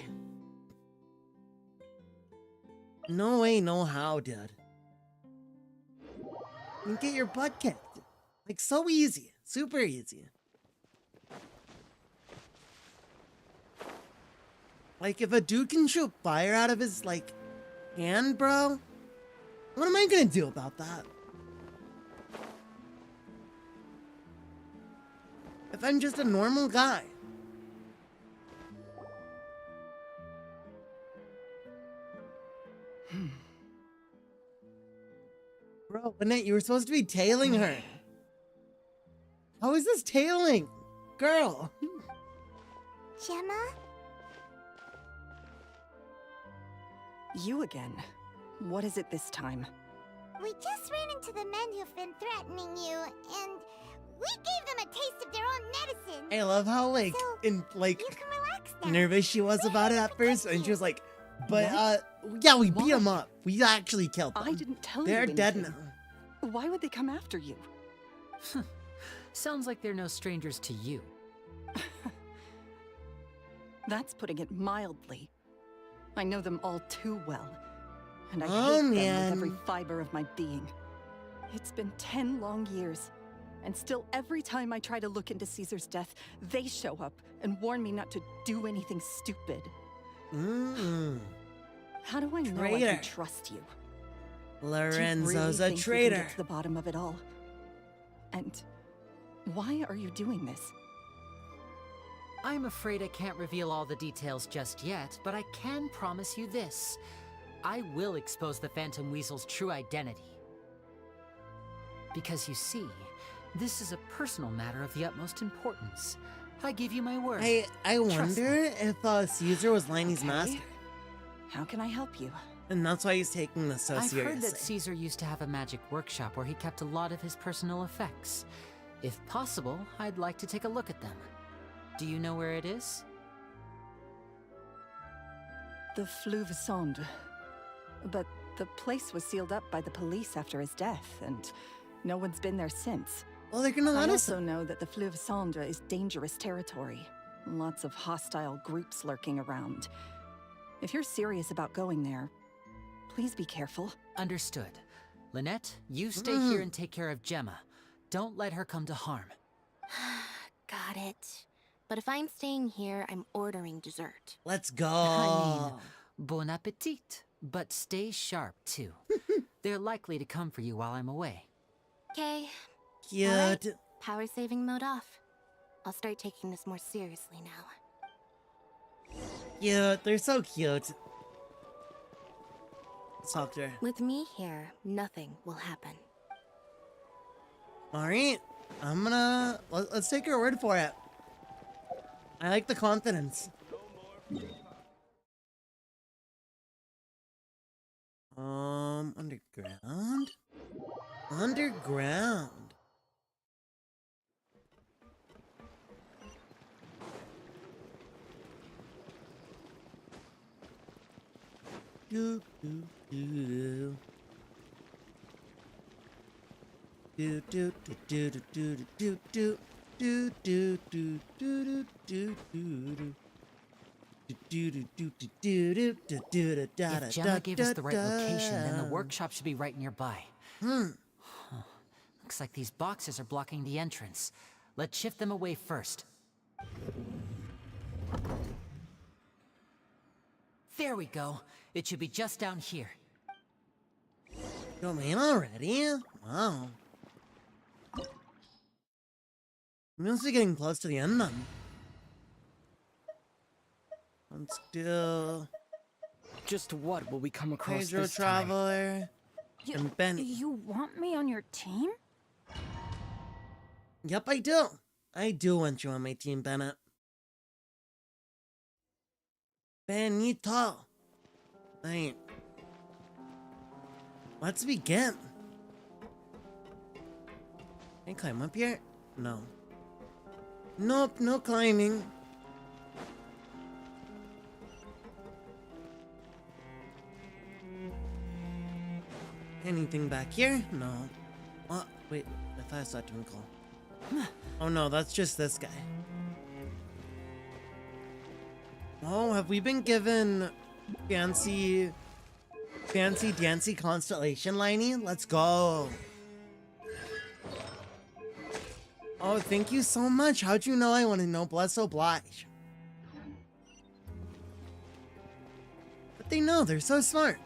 No way, no how, dude. You get your butt kicked. Like, so easy. Super easy. Like, if a dude can shoot fire out of his, like, hand, bro, what am I gonna do about that? If I'm just a normal guy. Bro, Lynette, you were supposed to be tailing her. How is this tailing? Girl. Gemma? You again. What is it this time? We just ran into the men who've been threatening you, and we gave them a taste of their own medicine. I love how, like, So, in, like, You can relax now. nervous she was about it at first, and she was like, but, yeah, we beat them up. We actually killed them. I didn't tell you They're dead anything. now. Why would they come after you? Sounds like they're no strangers to you. That's putting it mildly. I know them all too well, and I Oh, hate them man. with every fiber of my being. It's been 10 long years, and still every time I try to look into Caesar's death, they show up and warn me not to do anything stupid. How do I know I Traitor. can trust you? Do you Lorenzo's really a think we can traitor. get to the bottom of it all? And why are you doing this? I'm afraid I can't reveal all the details just yet, but I can promise you this. I will expose the Phantom Weasel's true identity. Because you see, this is a personal matter of the utmost importance. I give you my word. I Trust me. wonder if Caesar was Lyney's Okay. master. How can I help you? And that's why he's taking this so I've seriously. heard that Caesar used to have a magic workshop where he kept a lot of his personal effects. If possible, I'd like to take a look at them. Do you know where it is? The Fleuve Sonde. But the place was sealed up by the police after his death, and no one's been there since. Well, they're gonna I let us. also know that the Fleuve Sonde is dangerous territory. Lots of hostile groups lurking around. If you're serious about going there, please be careful. Understood. Lynette, you stay here and take care of Gemma. Don't let her come to harm. Got it. But if I'm staying here, I'm ordering dessert. Let's go. I mean, bon appetit. But stay sharp, too. They're likely to come for you while I'm away. Okay. Cute. Alright, power saving mode off. I'll start taking this more seriously now. Cute. They're so cute. Let's talk to her. With me here, nothing will happen. Alright. Let's take her word for it. I like the confidence. Underground? Underground. Do, do, do. Do, do, do, do, do, do, do, do, do, do, do, do, do, do. If Gemma gave us the right location, then the workshop should be right nearby. Looks like these boxes are blocking the entrance. Let's shift them away first. There we go. It should be just down here. Going in already? Wow. We must be getting close to the end then. Let's do Just what will we come across Pedro this time? Traveler and Ben. You want me on your team? Yep, I do. I do want you on my team, Bennett. Benito. Right. Let's begin. Can I climb up here? No. Nope, no climbing. Anything back here? No. What? Wait, I thought I saw Twinkle. Oh no, that's just this guy. Oh, have we been given fancy dancy constellation, Lyney? Let's go. Oh, thank you so much. How'd you know I want to know? Bless oblige. But they know, they're so smart.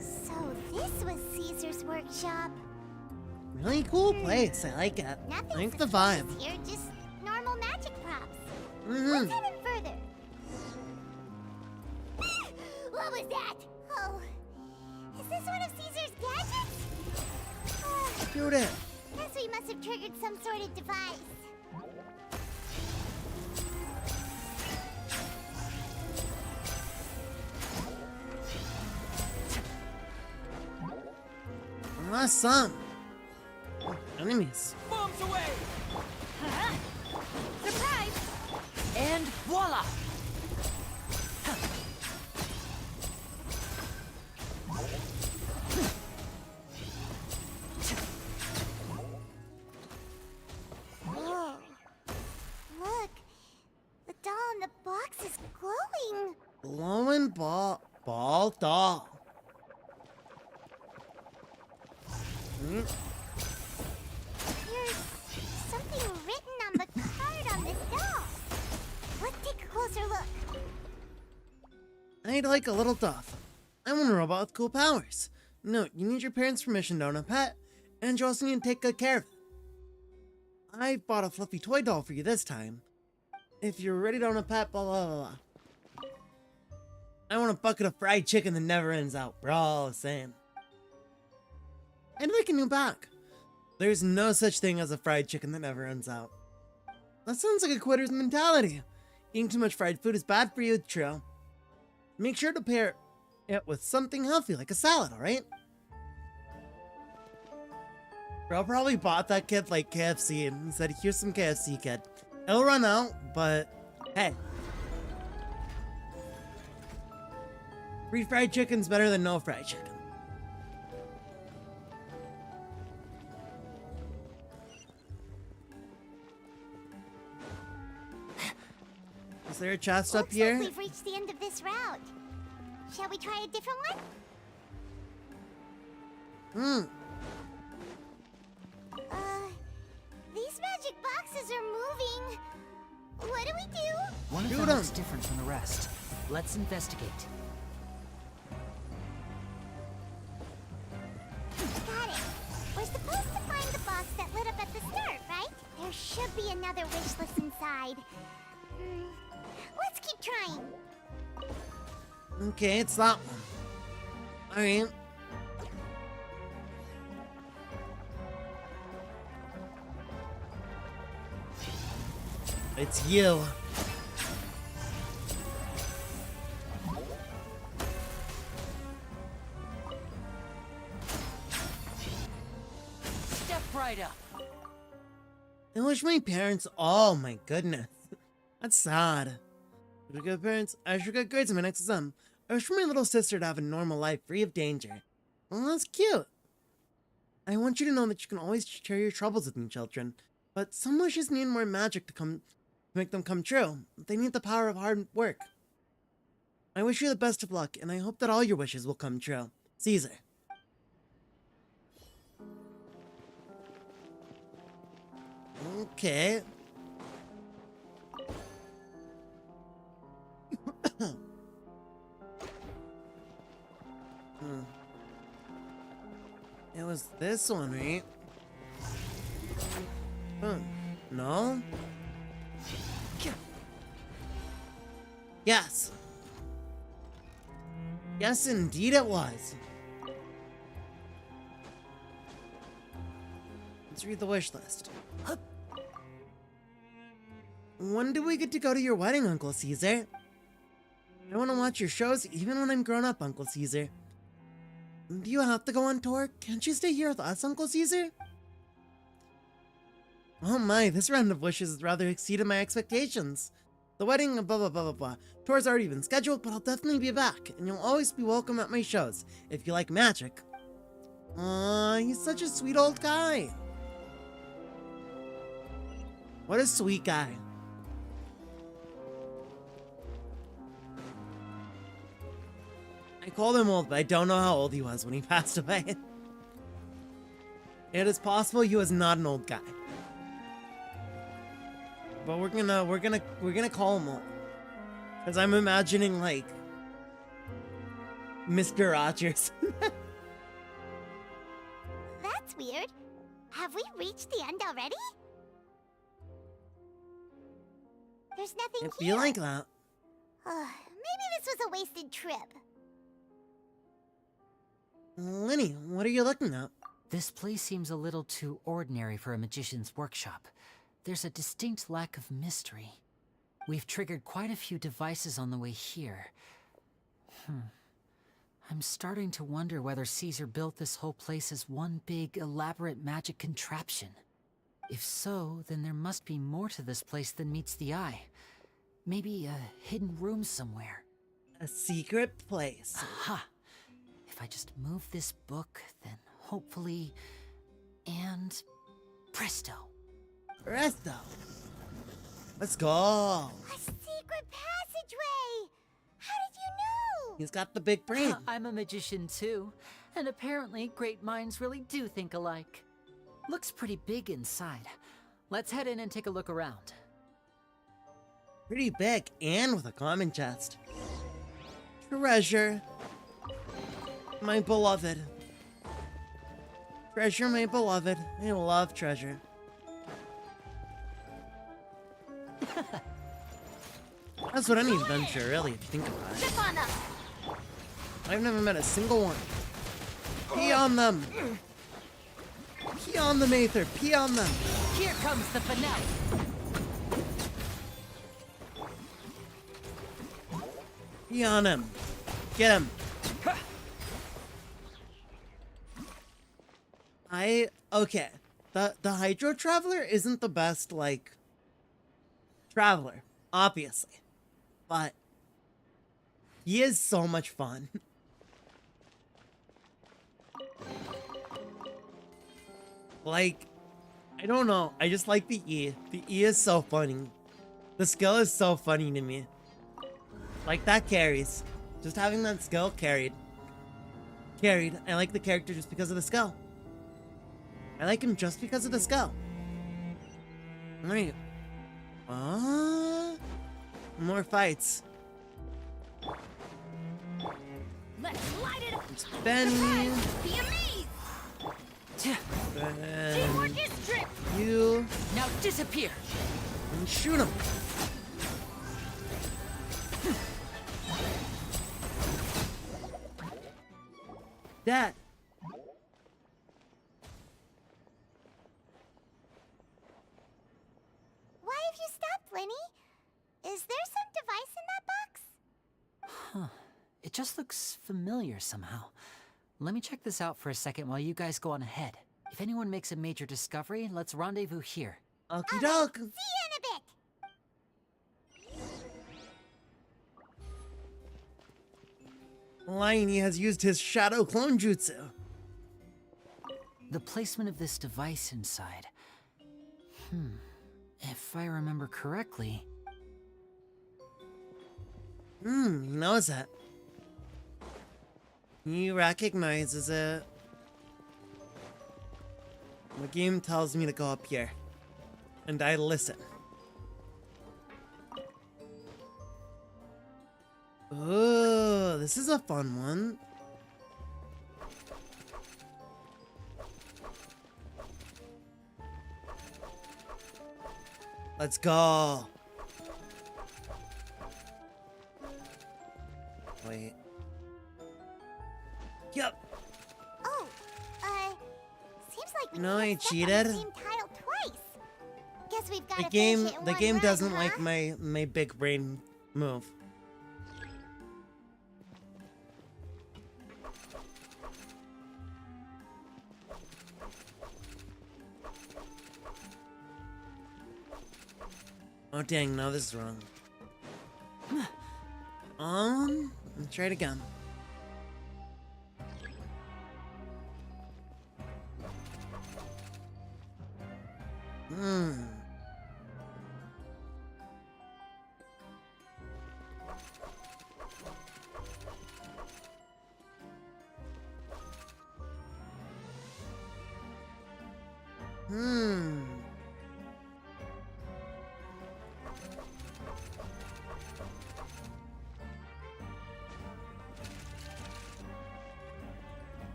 So this was Caesar's workshop. Really cool place. I like it. I like the vibe. Nothing here, just normal magic props. Mm-hmm. Let's head in further. What was that? Oh, is this one of Caesar's gadgets? Shoot it. Guess we must have triggered some sort of device. Awesome. Enemies. Bombs away! Surprise! And voila! Whoa. Look, the doll in the box is glowing. Glowing ball doll. Hmm? There's something written on the card on this doll. Let's take a closer look. I'd like a little doff. I want a robot with cool powers. Note, you need your parents' permission to own a pet, and you also need to take good care of it. I bought a fluffy toy doll for you this time. If you're ready to own a pet, blah blah blah blah. I want a bucket of fried chicken that never ends out, bro. Same. I'd like a new bag. There's no such thing as a fried chicken that never ends out. That sounds like a quitter's mentality. Eating too much fried food is bad for you, true. Make sure to pair it with something healthy like a salad, alright? Bro probably bought that kid like KFC and said, here's some KFC, kid. It'll run out, but hey. Free fried chicken's better than no fried chicken. Is there a chest up Looks here? like we've reached the end of this route. Shall we try a different one? magic boxes are moving. What do we do? One of Shoot them 'em. looks different from the rest. Let's investigate. Got it. We're supposed to find the box that lit up at the start, right? There should be another wish list inside. Let's keep trying. Okay, it's that one. Alright. It's you. Step right up. I wish my parents. Oh my goodness. That's sad. I should good parents. I should get grades in my next exam. I wish for my little sister to have a normal life free of danger. Well, that's cute. I want you to know that you can always share your troubles with me, children. But some wishes need more magic to make them come true. They need the power of hard work. I wish you the best of luck, and I hope that all your wishes will come true. Caesar. Okay. It was this one, right? No? Yes. Yes, indeed it was. Let's read the wish list. When do we get to go to your wedding, Uncle Caesar? I want to watch your shows even when I'm grown up, Uncle Caesar. Do you have to go on tour? Can't you stay here with us, Uncle Caesar? Oh my, this round of wishes has rather exceeded my expectations. The wedding, blah blah blah blah blah. Tour's already been scheduled, but I'll definitely be back, and you'll always be welcome at my shows, if you like magic. Aw, he's such a sweet old guy. What a sweet guy. I called him old, but I don't know how old he was when he passed away. It is possible he was not an old guy. But we're gonna call him old. Because I'm imagining like Mr. Rogers. That's weird. Have we reached the end already? There's nothing It'd here. be like that. Maybe this was a wasted trip. Lyney, what are you looking at? This place seems a little too ordinary for a magician's workshop. There's a distinct lack of mystery. We've triggered quite a few devices on the way here. I'm starting to wonder whether Caesar built this whole place as one big, elaborate magic contraption. If so, then there must be more to this place than meets the eye. Maybe a hidden room somewhere. A secret place. Aha! If I just move this book, then hopefully... And... presto! Presto! Let's go! A secret passageway! How did you know? He's got the big brain. I'm a magician too, and apparently great minds really do think alike. Looks pretty big inside. Let's head in and take a look around. Pretty big and with a common chest. Treasure. My beloved. Treasure, my beloved. I love treasure. That's what any adventure, really, if you think about it. Chip on them. I've never met a single one. Pee on them. Pee on them, Aether. Pee on them. Here comes the finale. Pee on him. Get him. Okay. The Hydro Traveler isn't the best, like, traveler, obviously. But he is so much fun. Like, I don't know. I just like the E. The E is so funny. The skill is so funny to me. Like, that carries. Just having that skill carried. Carried. I like the character just because of the skill. I like him just because of the skill. Alright. More fights. Let's light it up. It's Benny. Be amazed. Ben. Teamwork is strict. You. Now disappear. And shoot him. That. Why have you stopped, Lyney? Is there some device in that box? Huh. It just looks familiar somehow. Let me check this out for a second while you guys go on ahead. If anyone makes a major discovery, let's rendezvous here. Okie doke. See you in a bit. Lyney has used his shadow clone jutsu. The placement of this device inside. If I remember correctly... He knows it. He recognizes it. The game tells me to go up here. And I listen. Oh, this is a fun one. Let's go. Wait. Yep. Oh, seems like we No, I can't step on cheated. the same tile twice. Guess we've got The to game finish it in one run, doesn't huh? like my big brain move. Oh dang, no, this is wrong. Let's try it again.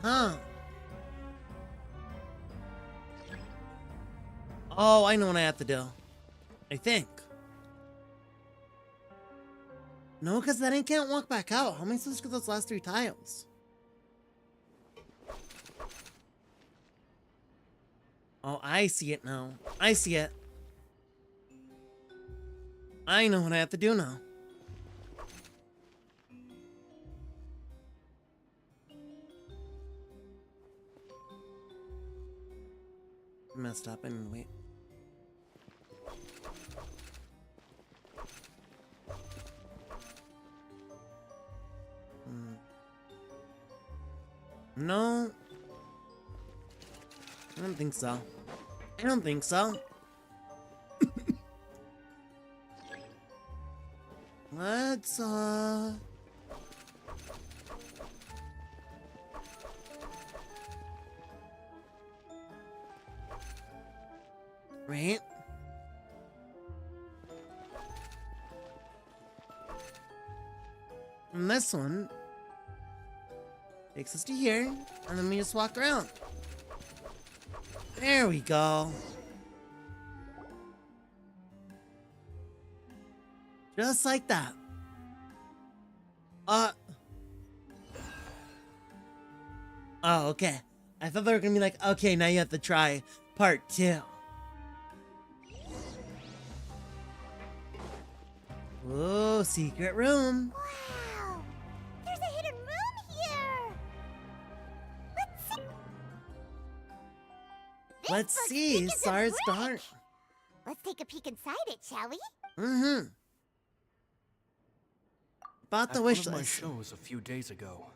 Huh. Oh, I know what I have to do. I think. No, because then I can't walk back out. How am I supposed to get those last 3 tiles? Oh, I see it now. I see it. I know what I have to do now. Messed up and wait. No. I don't think so. I don't think so. Let's, right? And this one takes us to here, and then we just walk around. There we go. Just like that. Oh, okay. I thought they were gonna be like, okay, now you have to try part 2. Oh, secret room. Wow, there's a hidden room here. Let's see. Sars Dark. Let's take a peek inside it, shall we? Mm-hmm. About the At wish one of my list. shows a few days ago,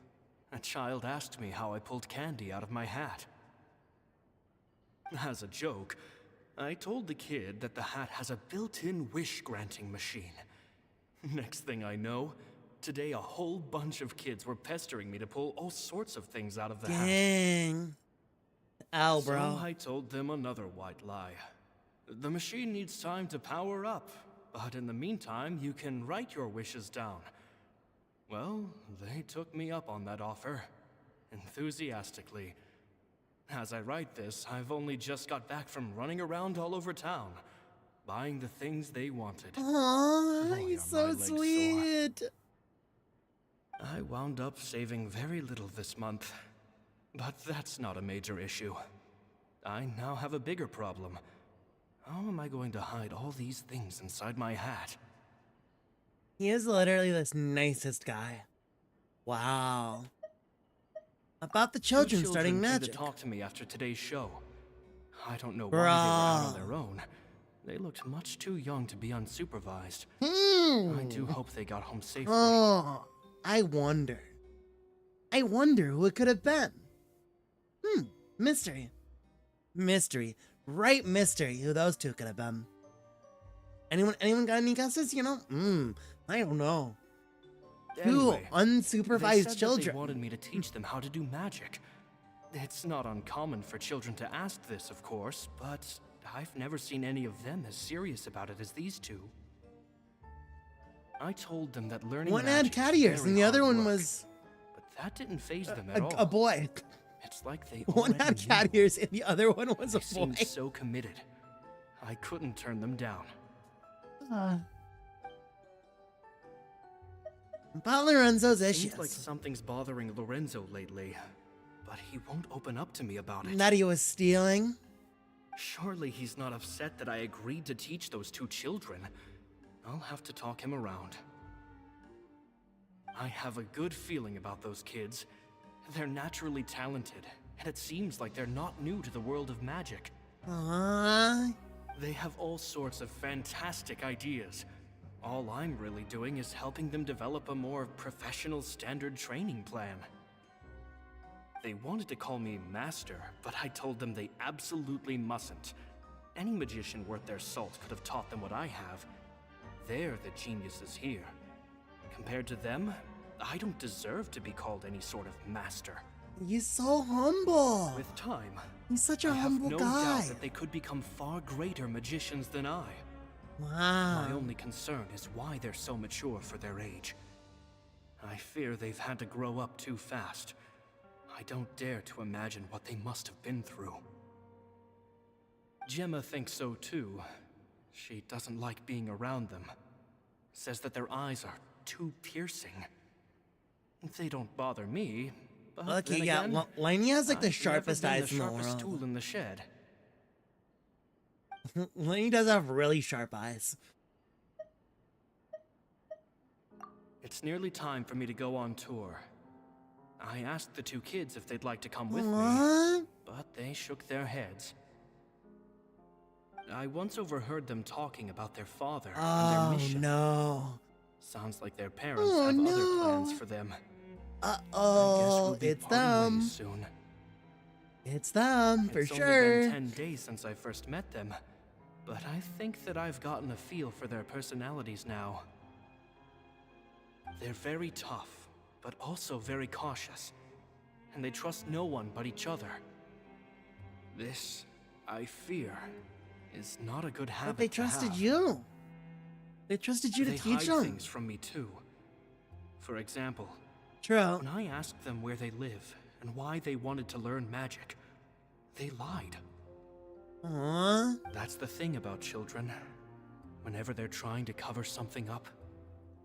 a child asked me how I pulled candy out of my hat. As a joke, I told the kid that the hat has a built-in wish-granting machine. Next thing I know, today a whole bunch of kids were pestering me to pull all sorts of things out of the hat. Dang. Ow, bro. So I told them another white lie. The machine needs time to power up, but in the meantime, you can write your wishes down. Well, they took me up on that offer, enthusiastically. As I write this, I've only just got back from running around all over town, buying the things they wanted. Aww, Boy, he's are so my legs sweet. I wound up saving very little this month, but that's not a major issue. I now have a bigger problem. How am I going to hide all these things inside my hat? He is literally this nicest guy. Wow. About the children starting came magic. to talk to me after today's show. I don't know why they were out on their own. They looked much too young to be unsupervised. I do hope they got home safely. Oh, I wonder. I wonder who it could have been. Mystery. Mystery. Right, mystery who those two could have been. Anyone got any guesses? You know? I don't know. Anyway, Two unsupervised they said children. That they wanted me to teach them how to do magic. It's not uncommon for children to ask this, of course, but I've never seen any of them as serious about it as these two. I told them that learning One magic had cat is ears very and the other hard one work, was but that didn't faze them at all. a boy. It's like they One had already cat knew. ears and the other one was a They seemed boy. so committed. I couldn't turn them down. About Lorenzo's Seems issues. like something's bothering Lorenzo lately, but he won't open up to me about it. That he was stealing. Surely he's not upset that I agreed to teach those two children. I'll have to talk him around. I have a good feeling about those kids. They're naturally talented, and it seems like they're not new to the world of magic. They have all sorts of fantastic ideas. All I'm really doing is helping them develop a more professional standard training plan. They wanted to call me Master, but I told them they absolutely mustn't. Any magician worth their salt could have taught them what I have. They're the geniuses here. Compared to them, I don't deserve to be called any sort of master. He's so humble. With time, He's such a I have humble no guy. doubt that they could become far greater magicians than I. Wow. My only concern is why they're so mature for their age. I fear they've had to grow up too fast. I don't dare to imagine what they must have been through. Gemma thinks so too. She doesn't like being around them. Says that their eyes are too piercing. They don't bother me, but Okay, then yeah, again, Lyney has like the I've sharpest never been eyes in the sharpest world. tool in the shed. Lyney does have really sharp eyes. It's nearly time for me to go on tour. I asked the two kids if they'd like to come with What? me, but they shook their heads. I once overheard them talking about their father and their Oh mission. no. Sounds like their parents Oh, have no. other plans for them. I guess Uh-oh, we'll be it's parting them. ways soon. It's them, for It's sure. only been 10 days since I first met them, but I think that I've gotten a feel for their personalities now. They're very tough, but also very cautious, and they trust no one but each other. This, I fear, is not a good habit But they to trusted have. you. They trusted you to They teach hide them. things from me too. For example, True. when I asked them where they live and why they wanted to learn magic, they lied. Aww. That's the thing about children. Whenever they're trying to cover something up,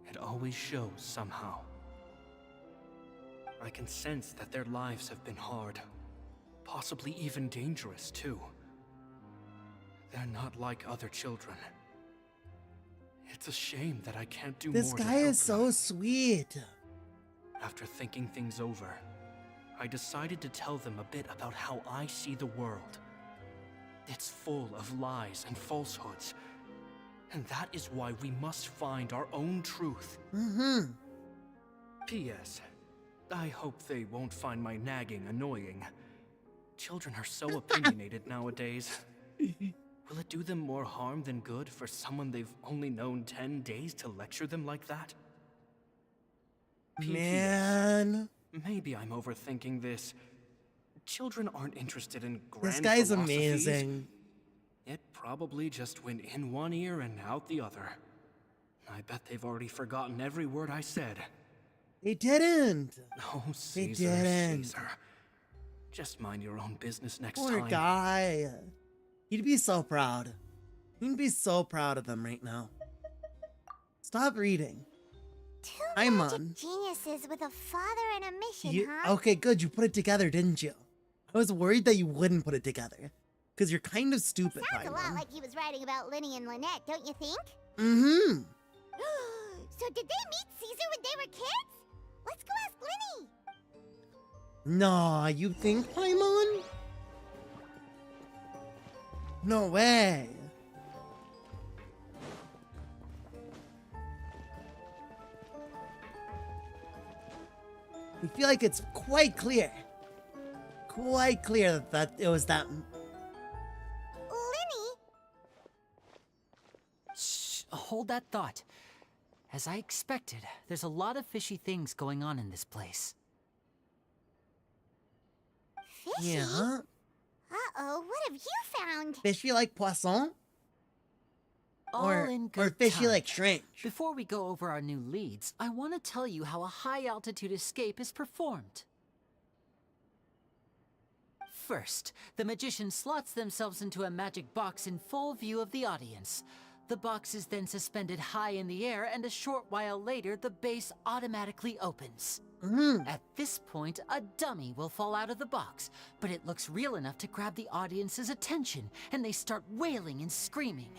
it always shows somehow. I can sense that their lives have been hard, possibly even dangerous too. They're not like other children. It's a shame that I can't do This more to guy help is so sweet. After thinking things over, I decided to tell them a bit about how I see the world. It's full of lies and falsehoods, and that is why we must find our own truth. Mm-hmm. P.S. I hope they won't find my nagging annoying. Children are so opinionated nowadays. Will it do them more harm than good for someone they've only known 10 days to lecture them like that? Man. Maybe I'm overthinking this. Children aren't interested in grand This guy's philosophies. amazing. It probably just went in one ear and out the other. I bet they've already forgotten every word I said. They didn't. Oh, They Caesar, didn't. Caesar. Just mind your own business next Poor time. guy. He'd be so proud. He'd be so proud of them right now. Stop reading. Two I'm magic on. geniuses with a father and a mission, huh? Okay, good. You put it together, didn't you? I was worried that you wouldn't put it together. Because you're kind of stupid, Sounds a lot Paimon. like he was writing about Lyney and Lynette, don't you think? Mm-hmm. So did they meet Caesar when they were kids? Let's go ask Lyney. Nah, you think, Paimon? No way. I feel like it's quite clear. Quite clear that it was them. Lyney? Shh, hold that thought. As I expected, there's a lot of fishy things going on in this place. Fishy? Yeah. Uh-oh, what have you found? Fishy like poisson? All in Or good fishy time. like strange? Before we go over our new leads, I want to tell you how a high-altitude escape is performed. First, the magician slots themselves into a magic box in full view of the audience. The box is then suspended high in the air, and a short while later, the base automatically opens. At this point, a dummy will fall out of the box, but it looks real enough to grab the audience's attention, and they start wailing and screaming.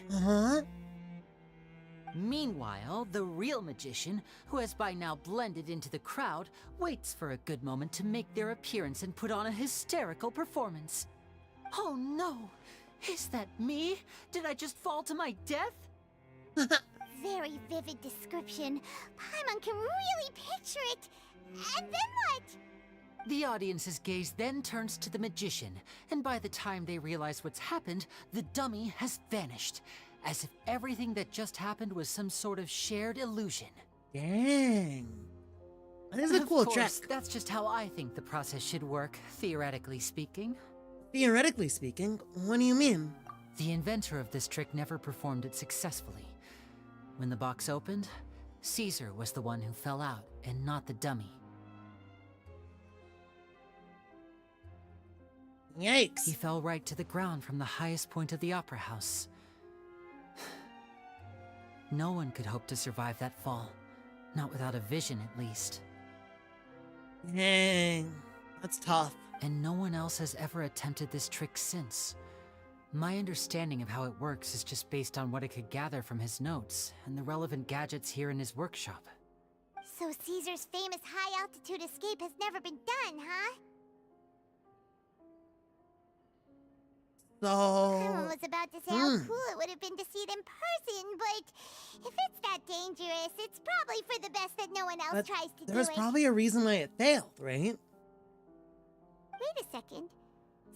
Meanwhile, the real magician, who has by now blended into the crowd, waits for a good moment to make their appearance and put on a hysterical performance. Oh no! Is that me? Did I just fall to my death? Very vivid description. Paimon can really picture it. And then what? The audience's gaze then turns to the magician, and by the time they realize what's happened, the dummy has vanished, as if everything that just happened was some sort of shared illusion. Dang. That is a cool Of course, trick. that's just how I think the process should work, theoretically speaking. Theoretically speaking, what do you mean? The inventor of this trick never performed it successfully. When the box opened, Caesar was the one who fell out, and not the dummy. Yikes. He fell right to the ground from the highest point of the opera house. No one could hope to survive that fall. Not without a vision, at least. Dang. That's tough. And no one else has ever attempted this trick since. My understanding of how it works is just based on what I could gather from his notes and the relevant gadgets here in his workshop. So Caesar's famous high-altitude escape has never been done, huh? Paimon was about to say how cool it would have been to see it in person, but if it's that dangerous, it's probably for the best that no one else tries to do it. There was probably a reason why it failed, right? Wait a second.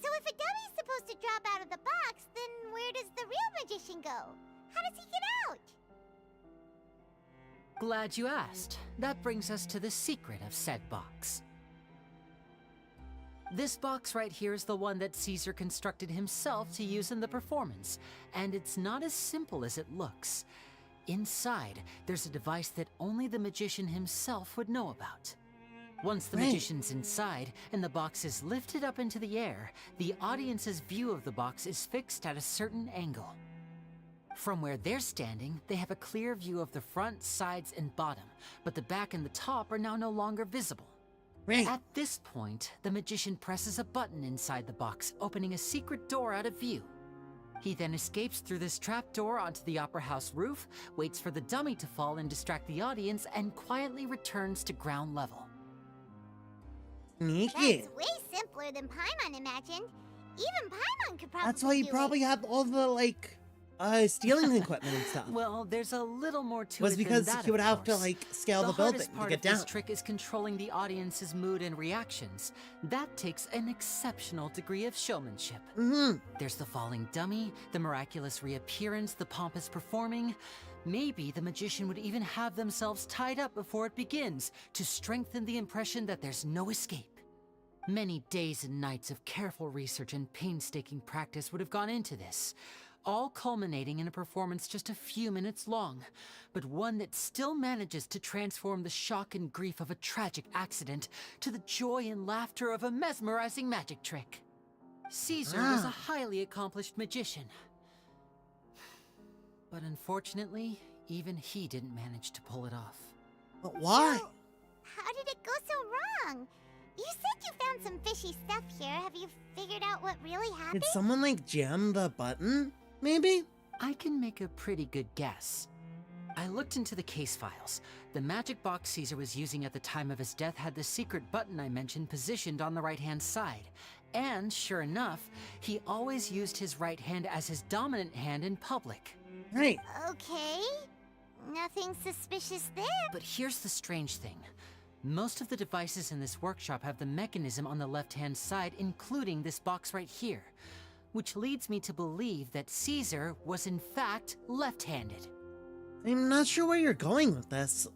So if a dummy's supposed to drop out of the box, then where does the real magician go? How does he get out? Glad you asked. That brings us to the secret of said box. This box right here is the one that Caesar constructed himself to use in the performance, and it's not as simple as it looks. Inside, there's a device that only the magician himself would know about. Once the magician's inside and the box is lifted up into the air, the audience's view of the box is fixed at a certain angle. From where they're standing, they have a clear view of the front, sides, and bottom, but the back and the top are now no longer visible. At this point, the magician presses a button inside the box, opening a secret door out of view. He then escapes through this trap door onto the opera house roof, waits for the dummy to fall and distract the audience, and quietly returns to ground level. Sneaky. That's way simpler than Paimon imagined. Even Paimon could probably That's why you do probably it. have all the, stealing equipment and stuff. Well, there's a little more to Was it because than that, he would of have to, course. scale the building hardest to part get of this down. trick is controlling the audience's mood and reactions. That takes an exceptional degree of showmanship. There's the falling dummy, the miraculous reappearance, the pompous performing. Maybe the magician would even have themselves tied up before it begins to strengthen the impression that there's no escape. Many days and nights of careful research and painstaking practice would have gone into this. all culminating in a performance just a few minutes long, but one that still manages to transform the shock and grief of a tragic accident to the joy and laughter of a mesmerizing magic trick. Caesar was a highly accomplished magician. But unfortunately, even he didn't manage to pull it off. But why? So, how did it go so wrong? You said you found some fishy stuff here. Have you figured out what really happened? Did someone like jam the button? Maybe? I can make a pretty good guess. I looked into the case files. The magic box Caesar was using at the time of his death had the secret button I mentioned positioned on the right-hand side. And sure enough, he always used his right hand as his dominant hand in public. Right. Okay. Nothing suspicious there. But here's the strange thing. Most of the devices in this workshop have the mechanism on the left-hand side, including this box right here. Which leads me to believe that Caesar was in fact left-handed. I'm not sure where you're going with this.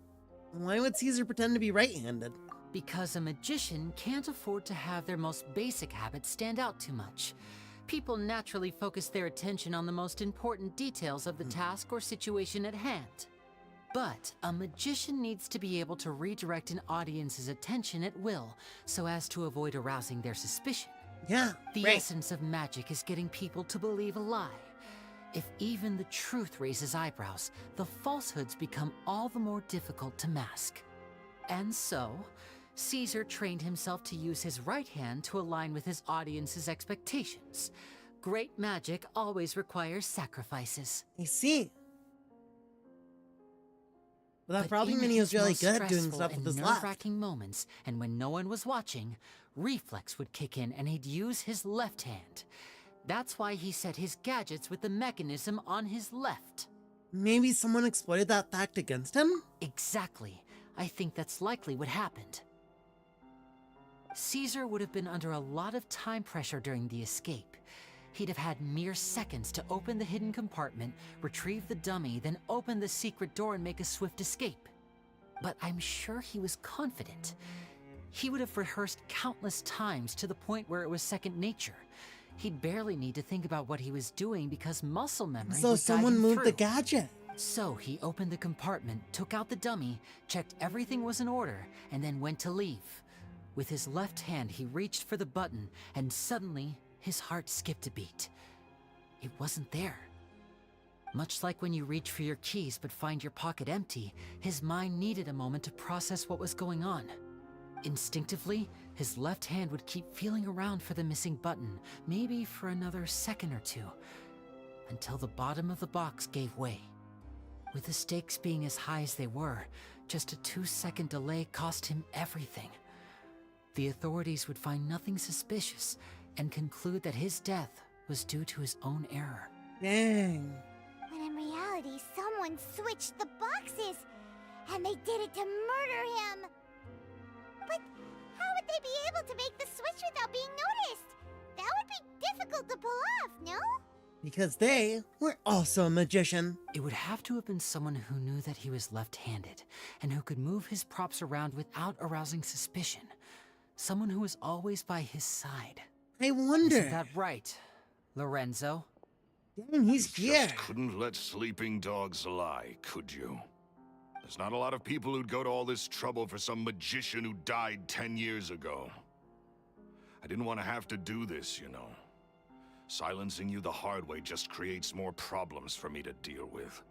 Why would Caesar pretend to be right-handed? Because a magician can't afford to have their most basic habits stand out too much. People naturally focus their attention on the most important details of the task or situation at hand. But a magician needs to be able to redirect an audience's attention at will, so as to avoid arousing their suspicion. Yeah, The right. essence of magic is getting people to believe a lie. If even the truth raises eyebrows, the falsehoods become all the more difficult to mask. And so, Caesar trained himself to use his right hand to align with his audience's expectations. Great magic always requires sacrifices. I see. Well, that But probably in meant he was his really most good doing stressful stuff with and his left. nerve-wracking moments, and when no one was watching, reflex would kick in and he'd use his left hand. That's why he set his gadgets with the mechanism on his left. Maybe someone exploited that fact against him? Exactly. I think that's likely what happened. Caesar would have been under a lot of time pressure during the escape. He'd have had mere seconds to open the hidden compartment, retrieve the dummy, then open the secret door and make a swift escape. But I'm sure he was confident. He would have rehearsed countless times to the point where it was second nature. He'd barely need to think about what he was doing because muscle memory So would guide someone him moved the through. gadget. So he opened the compartment, took out the dummy, checked everything was in order, and then went to leave. With his left hand, he reached for the button, and suddenly, his heart skipped a beat. It wasn't there. Much like when you reach for your keys but find your pocket empty, his mind needed a moment to process what was going on. Instinctively, his left hand would keep feeling around for the missing button, maybe for another second or two, until the bottom of the box gave way. With the stakes being as high as they were, just a 2-second delay cost him everything. The authorities would find nothing suspicious and conclude that his death was due to his own error. Dang. When in reality, someone switched the boxes, and they did it to murder him. But how would they be able to make the switch without being noticed? That would be difficult to pull off, no? Because they were also a magician. It would have to have been someone who knew that he was left-handed and who could move his props around without arousing suspicion. Someone who was always by his side. I wonder. Isn't that right, Lorenzo? Dang, he's here. Just couldn't let sleeping dogs lie, could you? There's not a lot of people who'd go to all this trouble for some magician who died 10 years ago. I didn't want to have to do this, you know. Silencing you the hard way just creates more problems for me to deal with.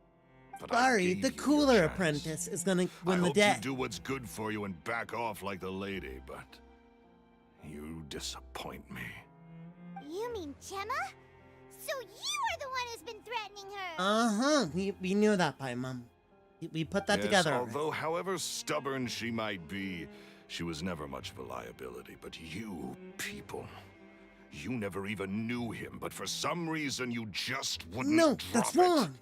But I Sorry, gave the you your cooler chance. apprentice is gonna win I the hope day. you do what's good for you and back off like the lady, but you disappoint me. You mean Gemma? So you are the one who's been threatening her! Uh-huh, we knew that, Pie Mom. We put that Yes, together already. although however stubborn she might be, she was never much of a liability. But you people, you never even knew him, but for some reason you just wouldn't No, drop that's it. wrong.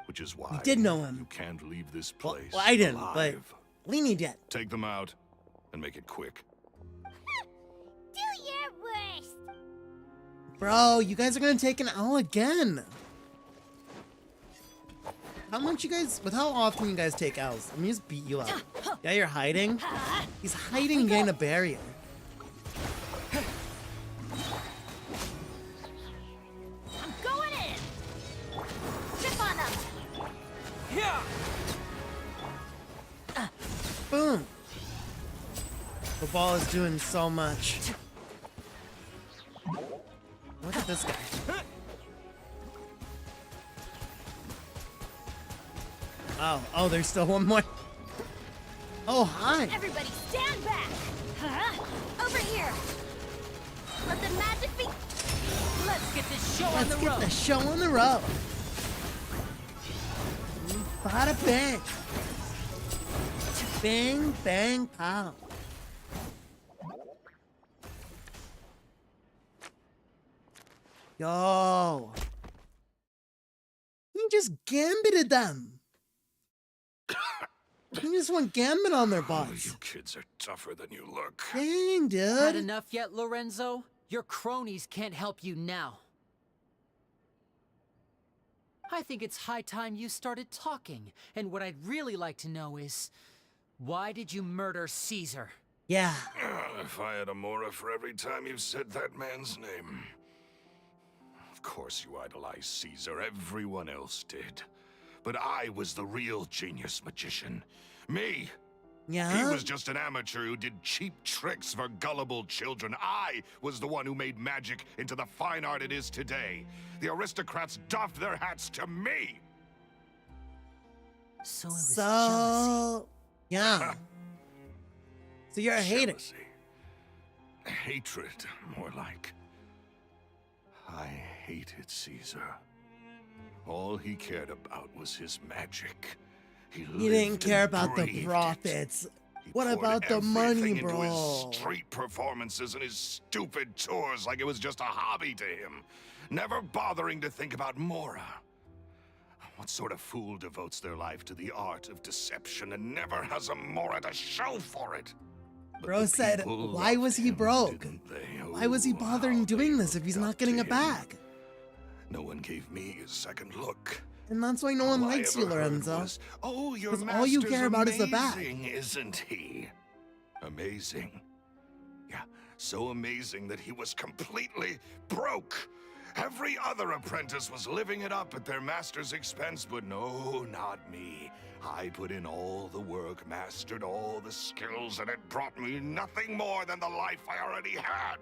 Which is why We did know him. you can't leave this place Well, I didn't, alive. but Lyney did. Take them out and make it quick. Do your worst! Bro, you guys are gonna take an L again. How much you guys, with how often you guys take L's? Let me just beat you up. Yeah, you're hiding? He's hiding behind a barrier. I'm going in! Boom. The ball is doing so much. Look at this guy. Oh, there's still one more. Oh, hi. Everybody stand back! Over here! Let the magic be... Let's get this show on Let's the get road. the show on the road. Bada bang. Bang, bang, pow. Yo. He just gambited them. He just went gambit on their Oh, butts. you kids are tougher than you look. Dang, Had dude. enough yet, Lorenzo? Your cronies can't help you now. I think it's high time you started talking. And what I'd really like to know is, why did you murder Caesar? Yeah. If I had a Mora for every time you said that man's name. Of course you idolized Caesar, everyone else did. But I was the real genius magician. Me! Yeah? He was just an amateur who did cheap tricks for gullible children. I was the one who made magic into the fine art it is today. The aristocrats doffed their hats to me! So it was jealousy. Yeah. So you're a hater. Jealousy. Hatred, more like. I hated Caesar. All he cared about was his magic. He didn't care lived and about the breathed it. profits. He What poured about the money, everything into bro? his street performances and his stupid tours like it was just a hobby to him, never bothering to think about Mora. What sort of fool devotes their life to the art of deception and never has a Mora to show for it? But Bro the said, people why was loved he him, broke? didn't they? Why was he Oh, bothering how doing they this if he's looked not up getting to it him. back? No one gave me a second look. And that's why no one All I likes you, ever heard Lorenzo. was, oh, your 'Cause all you master's care about is the bag. amazing, isn't he? Amazing. Yeah, so amazing that he was completely broke. Every other apprentice was living it up at their master's expense, but no, not me. I put in all the work, mastered all the skills, and it brought me nothing more than the life I already had.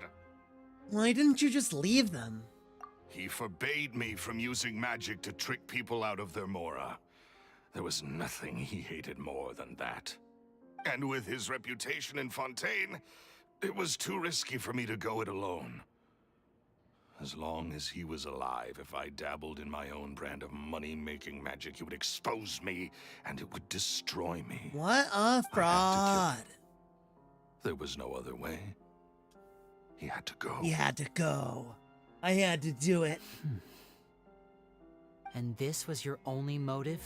Why didn't you just leave them? He forbade me from using magic to trick people out of their Mora. There was nothing he hated more than that. And with his reputation in Fontaine, it was too risky for me to go it alone. As long as he was alive, if I dabbled in my own brand of money-making magic, he would expose me, and it would destroy me. What a fraud. There was no other way. He had to go. He had to go. I had to do it. And this was your only motive?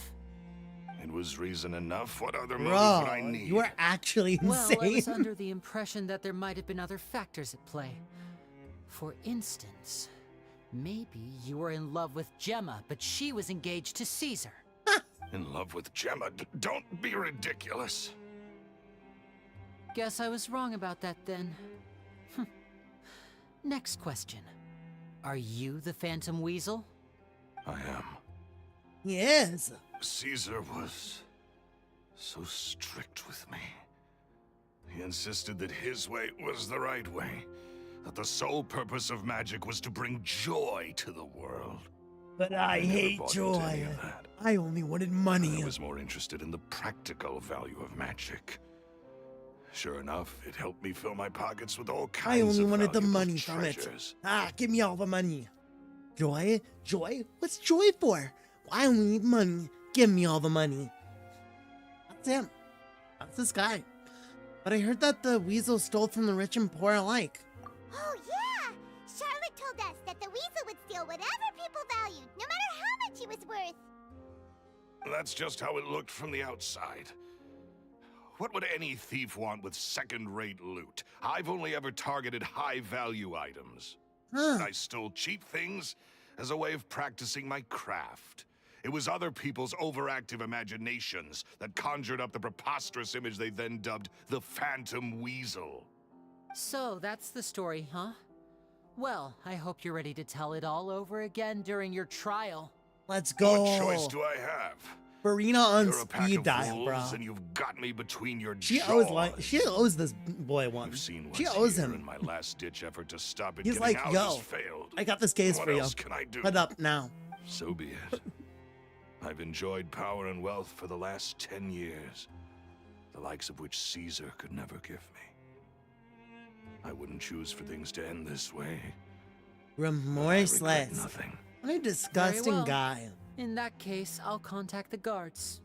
It was reason enough. What other motive would I Bro, need? you are actually insane. Well, I was under the impression that there might have been other factors at play. For instance, maybe you were in love with Gemma, but she was engaged to Caesar. In love with Gemma? Don't be ridiculous. Guess I was wrong about that then. Next question. Are you the Phantom Weasel? I am. He is. Caesar was so strict with me. He insisted that his way was the right way, that the sole purpose of magic was to bring joy to the world. But I never hate bought into any joy. of that. I only wanted money. I was more interested in the practical value of magic. Sure enough, it helped me fill my pockets with all kinds I of only wanted the valuable money from it. treasures. Give me all the money. Joy? Joy? What's joy for? I only need money. Give me all the money. That's him. That's this guy. But I heard that the weasel stole from the rich and poor alike. Oh, yeah! Charlotte told us that the weasel would steal whatever people valued, no matter how much he was worth. That's just how it looked from the outside. What would any thief want with second-rate loot? I've only ever targeted high-value items. I stole cheap things as a way of practicing my craft. It was other people's overactive imaginations that conjured up the preposterous image they then dubbed the Phantom Weasel. So that's the story, huh? Well, I hope you're ready to tell it all over again during your trial. Let's go. What choice do I have? Farina on You're a pack speed of dial, bro. wolves, and you've got me between your She jaws. owes this boy one. You've seen what's She owes here, him. and my last-ditch effort to stop it He's getting like, out yo, has failed. I got this case What for you. else can I do? Put up now. So be it. I've enjoyed power and wealth for the last 10 years, the likes of which Caesar could never give me. I wouldn't choose for things to end this way. Remorseless. Nothing. What a disgusting well. guy. In that case, I'll contact the guards.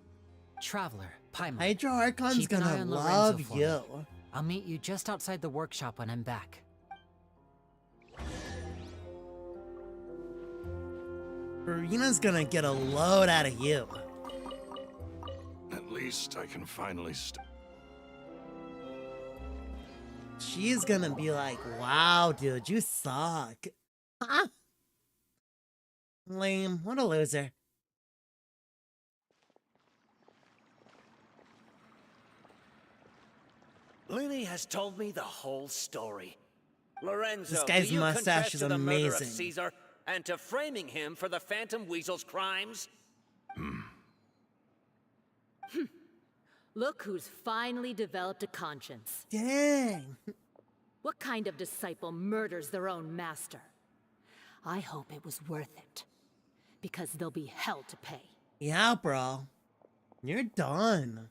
Traveler, Paimon. Hydro Archon's keep an eye gonna on love Lorenzo for you. me. I'll meet you just outside the workshop when I'm back. Farina's gonna get a load out of you. At least I can finally She's gonna be like, wow, dude, you suck. Ah. Lame. What a loser. Lyney has told me the whole story. Lorenzo, This guy's do you mustache confess is to the murder of amazing. Caesar and to framing him for the Phantom Weasel's crimes? Look who's finally developed a conscience. Dang. What kind of disciple murders their own master? I hope it was worth it. Because there'll be hell to pay. Yeah, bro. You're done.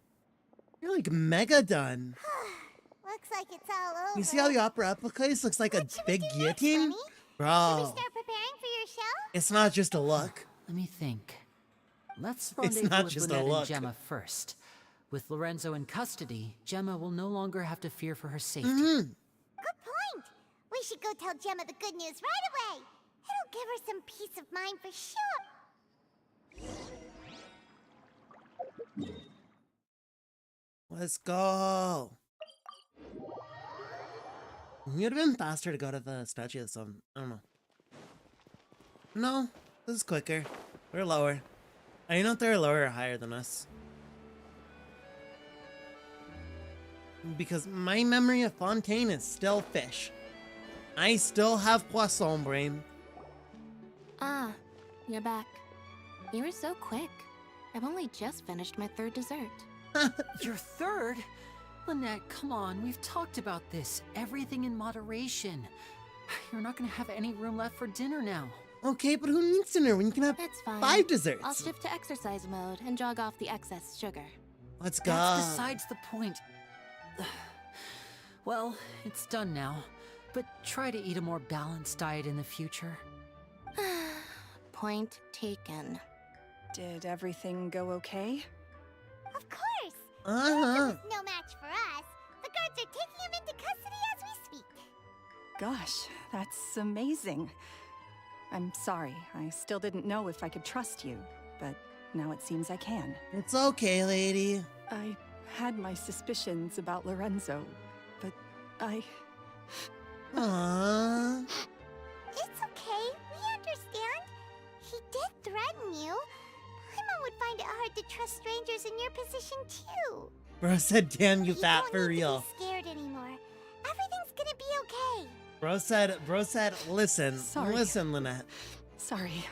You're like mega done. Looks like it's all over. You see how the opera place looks like a big guillotine? Should we Bro, start preparing for your show? it's not just a look. Let me think. Let's It's rendezvous not with just a Lynette and look. Gemma first. With Lorenzo in custody, Gemma will no longer have to fear for her safety. Good point. We should go tell Gemma the good news right away. It'll give her some peace of mind for sure. Let's go. It would have been faster to go to the statue of some. I don't know. No, this is quicker. We're lower. I don't know if they're lower or higher than us. Because my memory of Fontaine is still fish. I still have poisson brain. Ah, you're back. You were so quick. I've only just finished my third dessert. Your third? Lynette, come on, we've talked about this. Everything in moderation. You're not gonna have any room left for dinner now. Okay, but who needs dinner when you can have It's fine. 5 desserts? I'll shift to exercise mode and jog off the excess sugar. Let's go. That's besides the point. Well, it's done now. But try to eat a more balanced diet in the future. Point taken. Did everything go okay? Of course. Uh-huh. Lorenzo is no match for us. The guards are taking him into custody as we speak. Gosh, that's amazing. I'm sorry, I still didn't know if I could trust you, but now it seems I can. It's okay, lady. I had my suspicions about Lorenzo, but I... Aww. It's okay. We understand. He did threaten you. Paimon would find it hard to trust strangers in your position, too. Bro said, damn you fat don't for need real. to be scared anymore. Everything's gonna be okay. Bro said, listen, Sorry. listen, Lynette. Sorry.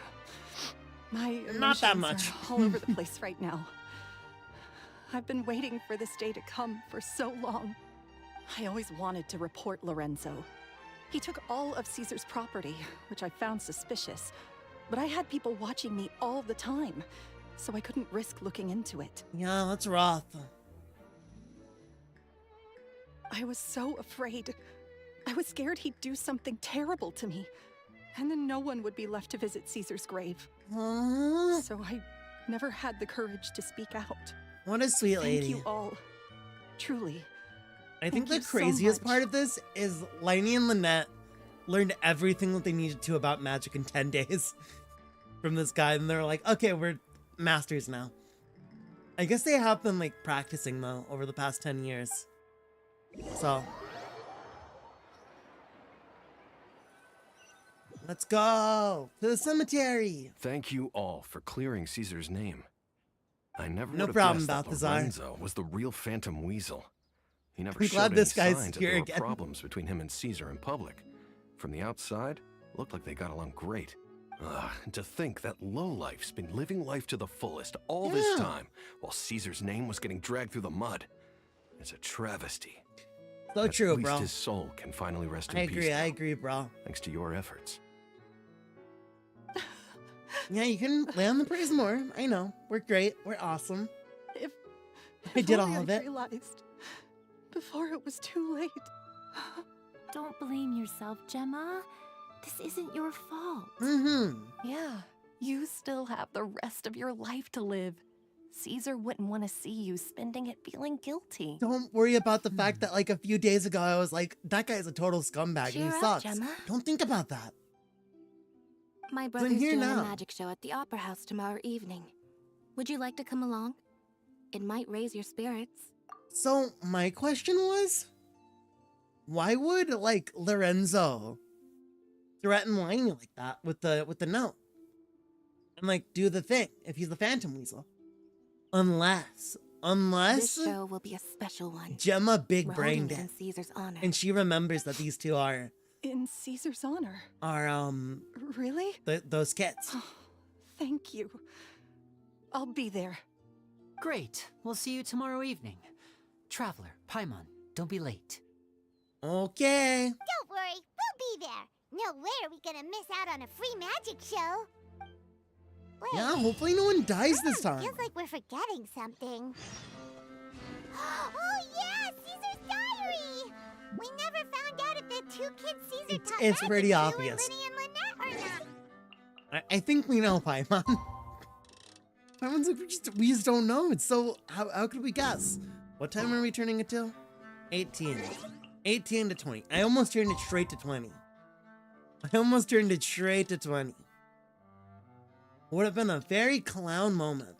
My Not that emotions much. are all over the place right now. I've been waiting for this day to come for so long. I always wanted to report Lorenzo. He took all of Caesar's property, which I found suspicious. But I had people watching me all the time, so I couldn't risk looking into it. Yeah, that's rough. I was so afraid. I was scared he'd do something terrible to me. And then no one would be left to visit Caesar's grave. Aww. So I never had the courage to speak out. What a sweet lady. Thank you all. Truly. I think Thank the you so craziest much. part of this is Lyney and Lynette learned everything that they needed to about magic in 10 days from this guy, and they're like, okay, we're masters now. I guess they have been like practicing though over the past 10 years. So let's go to the cemetery. Thank you all for clearing Caesar's name. I never No would have problem, guessed that Balthazar. Lorenzo was the real Phantom Weasel. He never I'm showed glad any this guy's signs that here there were again. problems between him and Caesar in public. From the outside, it looked like they got along great. And to think that lowlife's been living life to the fullest all this time, while Caesar's name was getting dragged through the mud. It's a travesty. So true, At least bro. his soul can finally rest in peace. I agree, bro. Thanks to your efforts. Yeah, you can lay on the praise more. I know. We're great. We're awesome. If I did all only of I it. realized before it was too late. Don't blame yourself, Gemma. This isn't your fault. Yeah, you still have the rest of your life to live. Caesar wouldn't want to see you spending it feeling guilty. Don't worry about the fact that like a few days ago I was like, that guy's a total scumbag and Cheer he up, sucks. Gemma. Don't think about that. My I'm brother's here doing now. a magic show at the Opera House tomorrow evening. Would you like to come along? It might raise your spirits. So my question was, why would like Lorenzo threaten Lyney like that with the note? And like do the thing if he's the Phantom Weasel. Unless This show will be a special one. Gemma big We're brained holding it it. in Caesar's honor. And she remembers that these two are In Caesar's honor. Really? Those kids. Thank you. I'll be there. Great. We'll see you tomorrow evening. Traveler, Paimon, don't be late. Okay. Don't worry, we'll be there. No way are we gonna miss out on a free magic show. Wait, Yeah, hopefully no one dies this time. feels like we're forgetting something. Oh yeah, Caesar's diary! We never found out if the two kids Caesar taught It's magic pretty to were obvious. Lyney and Lynette or not. I think we know, Paimon. Paimon's like, we just don't know. It's so, how could we guess? What time are we turning it to? 18. 18 to 20. I almost turned it straight to 20. I almost turned it straight to 20. Would have been a very clown moment.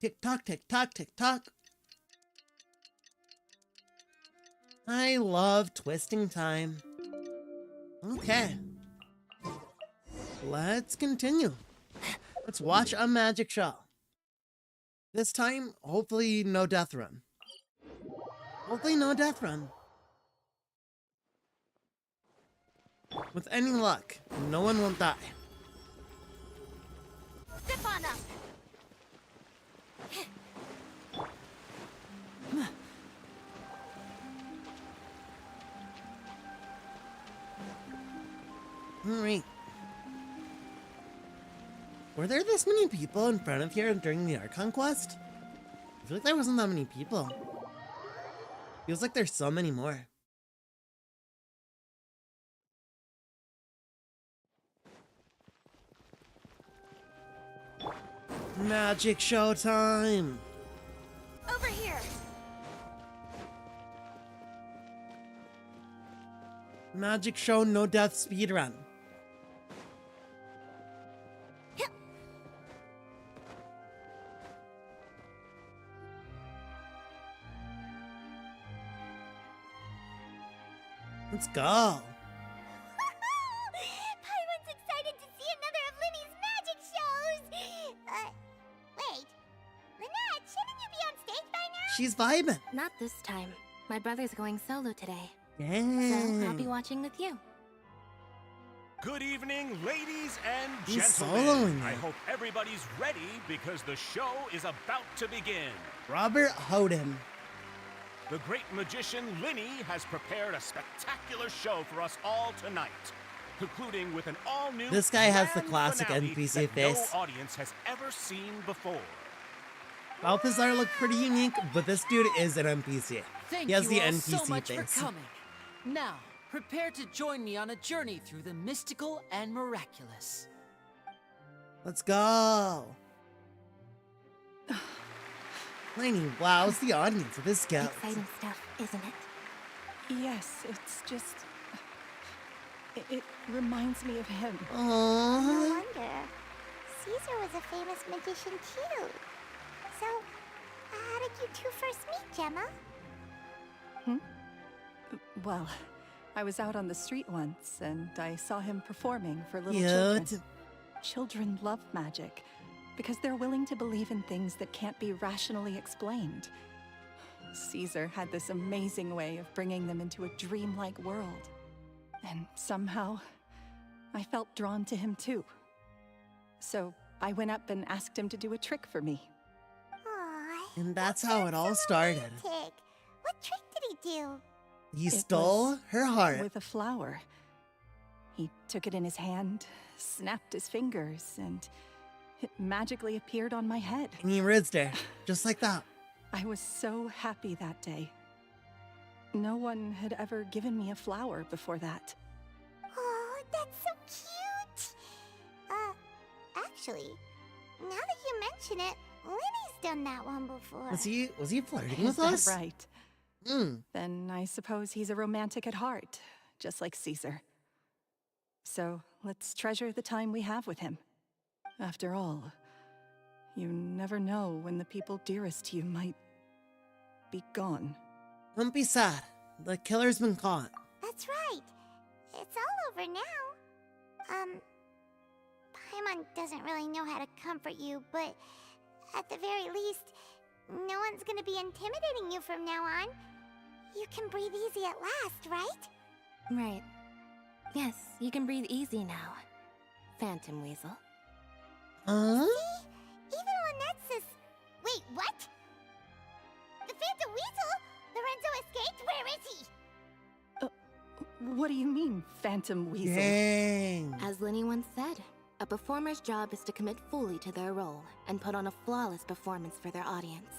Tick tock, tick tock, tick tock. I love twisting time. Okay. Let's continue. Let's watch a magic show. This time, hopefully no death run. Hopefully no death run. With any luck, no one will die. Step on up! Alright. Were there this many people in front of here during the Archon quest? I feel like there wasn't that many people. Feels like there's so many more. Magic show time! Over here! Magic show no death speedrun. Let's go. Paimon's excited to see another of Lyney's magic shows! Wait. Lynette, shouldn't you be on stage by now? She's vibing. Not this time. My brother's going solo today. So I'll Dang. be watching with you. Good evening, ladies and He's gentlemen. soloing I it. hope everybody's ready because the show is about to begin. Robert Hoden. The great magician Lyney has prepared a spectacular show for us all tonight, concluding with an all-new This guy has the grand classic finale NPC that face. no audience has ever seen before. Balthazar looked pretty unique, but this dude is an NPC. Thank He has you the all NPC so much face. for coming. Now, prepare to join me on a journey through the mystical and miraculous. Let's go. Lyney wows the audience with his skills. Exciting stuff, isn't it? Yes, it's just... It reminds me of him. No Aww. wonder. Caesar was a famous magician too. So, how did you two first meet, Gemma? Well, I was out on the street once, and I saw him performing for little children. Cute. Children love magic, because they're willing to believe in things that can't be rationally explained. Caesar had this amazing way of bringing them into a dreamlike world. And somehow, I felt drawn to him too. So I went up and asked him to do a trick for me. Aww. And that's how it all started. Romantic. What trick did he do? He It stole was her heart. with a flower. He took it in his hand, snapped his fingers, and it magically appeared on my head. And he rizzed her, just like that. I was so happy that day. No one had ever given me a flower before that. Oh, that's so cute. Actually, now that you mention it, Lyney's done that one before. Was he flirting Is with that us? right? Then I suppose he's a romantic at heart, just like Caesar. So let's treasure the time we have with him. After all, you never know when the people dearest to you might be gone. Don't be sad. The killer's been caught. That's right. It's all over now. Paimon doesn't really know how to comfort you, but at the very least, no one's gonna be intimidating you from now on. You can breathe easy at last, right? Right. Yes, you can breathe easy now, Phantom Weasel. Huh? See? Even Lynette says... Wait, what? The Phantom Weasel? Lorenzo escaped? Where is he? What do you mean, Phantom Weasel? Dang. As Lyney once said, a performer's job is to commit fully to their role and put on a flawless performance for their audience.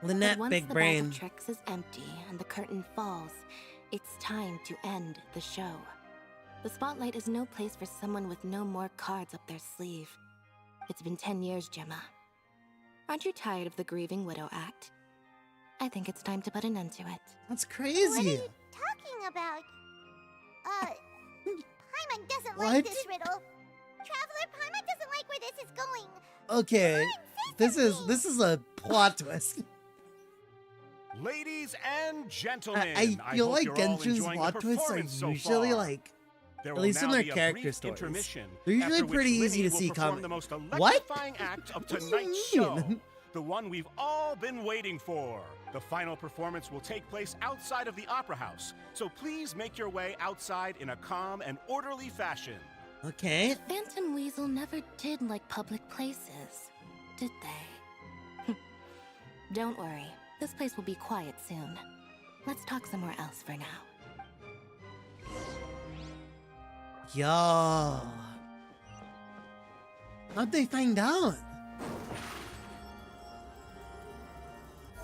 Lynette, But once big the brain. bag of tricks is empty and the curtain falls, it's time to end the show. The spotlight is no place for someone with no more cards up their sleeve. It's been 10 years, Gemma. Aren't you tired of the grieving widow act? I think it's time to put an end to it. That's What are crazy. you talking about? Paimon doesn't What? like this riddle. Traveler, Paimon doesn't like where this is going. Okay, Come on, say this is a plot twist. Ladies and gentlemen, I feel hope like you're all Genshin's enjoying plot the twists are performance so usually far. like, There at will least in now their be a character brief stories. intermission, They're usually after which pretty easy Lyney to will see perform coming. the most What? electrifying act of What do you tonight's mean? show. The one we've all been waiting for. The final performance will take place outside of the Opera House, so please make your way outside in a calm and orderly fashion. Okay. Phantom Weasel never did like public places, did they? Don't worry, this place will be quiet soon. Let's talk somewhere else for now. Yo. How'd they find out?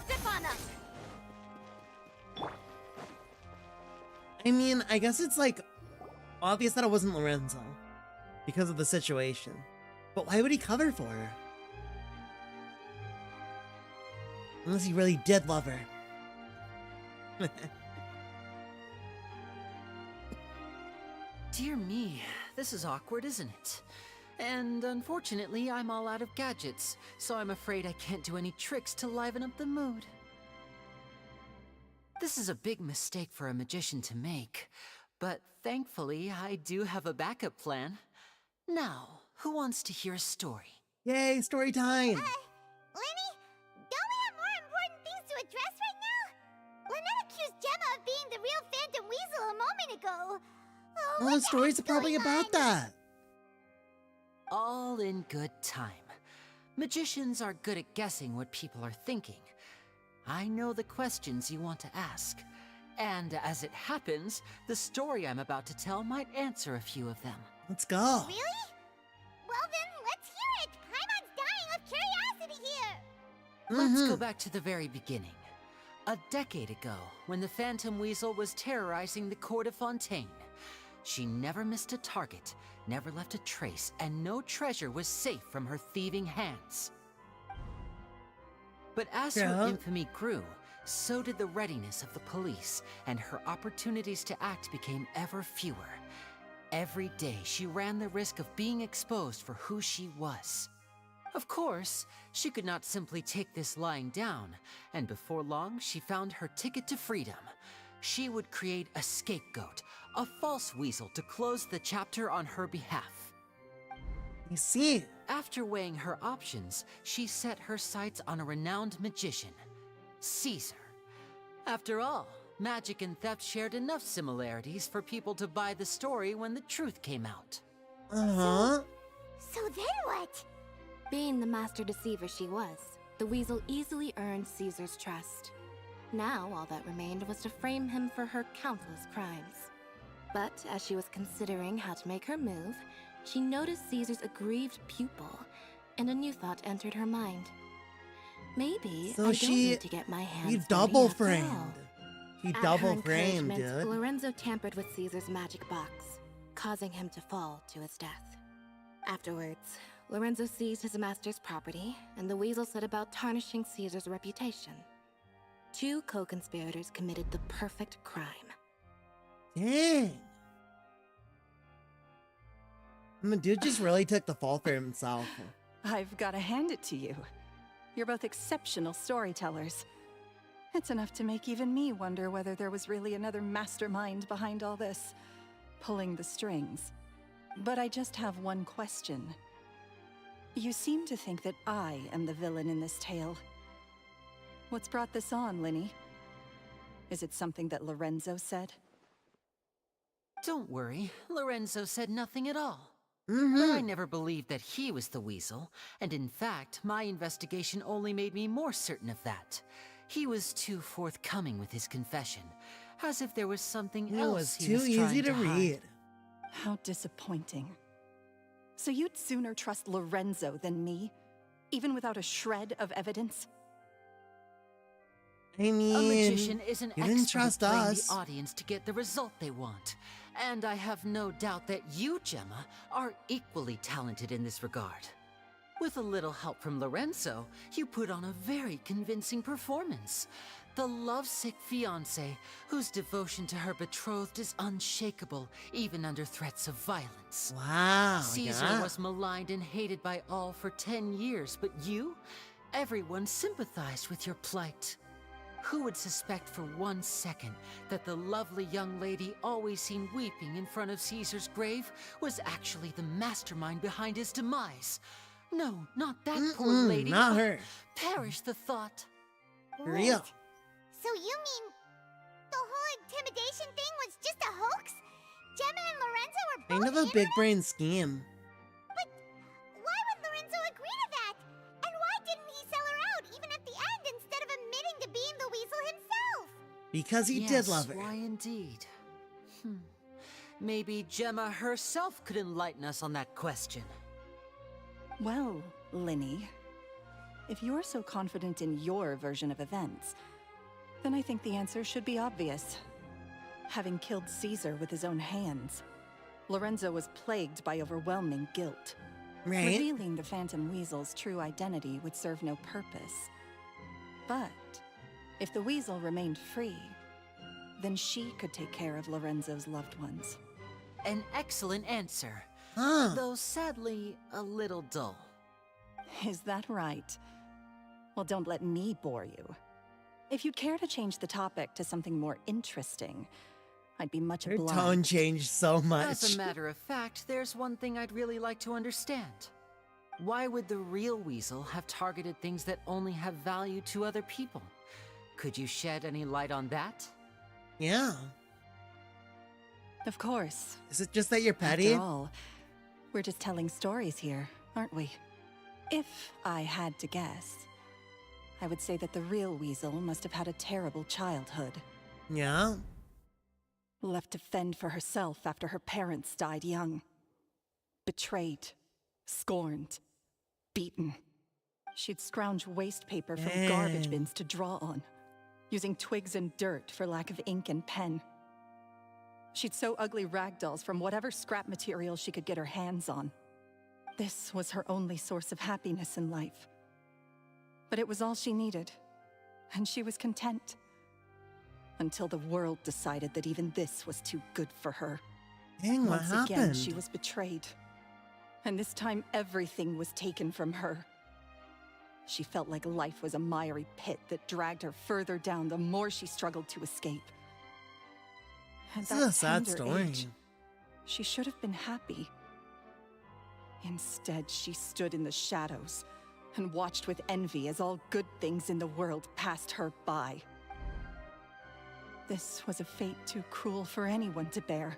Step on us! I mean, I guess it's like obvious that it wasn't Lorenzo because of the situation. But why would he cover for her? Unless he really did love her. Dear me, this is awkward, isn't it? And unfortunately, I'm all out of gadgets, so I'm afraid I can't do any tricks to liven up the mood. This is a big mistake for a magician to make, but thankfully, I do have a backup plan. Now, who wants to hear a story? Yay, story time! Lyney, don't we have more important things to address right now? Lynette accused Gemma of being the real Phantom Weasel a moment ago. Oh, Well, the story's probably about that. All in good time. Magicians are good at guessing what people are thinking. I know the questions you want to ask. And as it happens, the story I'm about to tell might answer a few of them. Let's go. Really? Well then, let's hear it! Paimon's dying of curiosity here! Let's go back to the very beginning. A decade ago, when the Phantom Weasel was terrorizing the court of Fontaine. She never missed a target, never left a trace, and no treasure was safe from her thieving hands. But as her infamy grew, so did the readiness of the police, and her opportunities to act became ever fewer. Every day, she ran the risk of being exposed for who she was. Of course, she could not simply take this lying down, and before long, she found her ticket to freedom. She would create a scapegoat, a false weasel to close the chapter on her behalf. You see? After weighing her options, she set her sights on a renowned magician, Caesar. After all, Magic and theft shared enough similarities for people to buy the story when the truth came out. Uh-huh. So then what? Being the master deceiver she was, the weasel easily earned Caesar's trust. Now, all that remained was to frame him for her countless crimes. But as she was considering how to make her move, she noticed Caesar's aggrieved pupil, and a new thought entered her mind. Maybe So I don't need to get my hands dirty double after framed. all. He At her double framed, encouragement, dude. Lorenzo tampered with Caesar's magic box, causing him to fall to his death. Afterwards, Lorenzo seized his master's property, and the weasel set about tarnishing Caesar's reputation. Two co-conspirators committed the perfect crime. Dang. The dude just really took the fall for himself. I've got to hand it to you. You're both exceptional storytellers. It's enough to make even me wonder whether there was really another mastermind behind all this, pulling the strings. But I just have one question. You seem to think that I am the villain in this tale. What's brought this on, Lyney? Is it something that Lorenzo said? Don't worry, Lorenzo said nothing at all. But I never believed that he was the weasel, and in fact, my investigation only made me more certain of that. He was too forthcoming with his confession, as if there was something else he was trying to hide. How disappointing. So you'd sooner trust Lorenzo than me, even without a shred of evidence? I mean, a magician is an you didn't expert trust at playing us. the audience to get the result they want. And I have no doubt that you, Gemma, are equally talented in this regard. With a little help from Lorenzo, you put on a very convincing performance. The lovesick fiancé, whose devotion to her betrothed is unshakable, even under threats of violence. Wow, Caesar yeah. was maligned and hated by all for 10 years, but you? Everyone sympathized with your plight. Who would suspect for 1 second that the lovely young lady always seen weeping in front of Caesar's grave was actually the mastermind behind his demise? No, not that poor lady. Not her. Perish the thought. For real. So you mean the whole intimidation thing was just a hoax? Gemma and Lorenzo were both Kind of a in big on it? brain scheme. But why would Lorenzo agree to that? And why didn't he sell her out even at the end instead of admitting to being the weasel himself? Because he Yes, did love her. Why indeed? Maybe Gemma herself could enlighten us on that question. Well, Lyney, if you're so confident in your version of events, then I think the answer should be obvious. Having killed Caesar with his own hands, Lorenzo was plagued by overwhelming guilt. Right. Revealing the Phantom Weasel's true identity would serve no purpose. But if the Weasel remained free, then she could take care of Lorenzo's loved ones. An excellent answer. Huh. Though sadly, a little dull. Is that right? Well, don't let me bore you. If you'd care to change the topic to something more interesting, I'd be much Her obliged. tone changed so much. As a matter of fact, there's one thing I'd really like to understand. Why would the real Weasel have targeted things that only have value to other people? Could you shed any light on that? Yeah. Of course. Is it just that you're petty? After all, we're just telling stories here, aren't we? If I had to guess, I would say that the real Weasel must have had a terrible childhood. Yeah. Left to fend for herself after her parents died young. Betrayed, scorned, beaten. She'd scrounge waste paper from garbage Dang. bins to draw on, using twigs and dirt for lack of ink and pen. She'd sew ugly rag dolls from whatever scrap material she could get her hands on. This was her only source of happiness in life. But it was all she needed, and she was content. Until the world decided that even this was too good for her. Dang, what Once again, happened? she was betrayed. And this time, everything was taken from her. She felt like life was a miry pit that dragged her further down the more she struggled to escape. At This is that a sad tender story. age, she should have been happy. Instead, she stood in the shadows and watched with envy as all good things in the world passed her by. This was a fate too cruel for anyone to bear.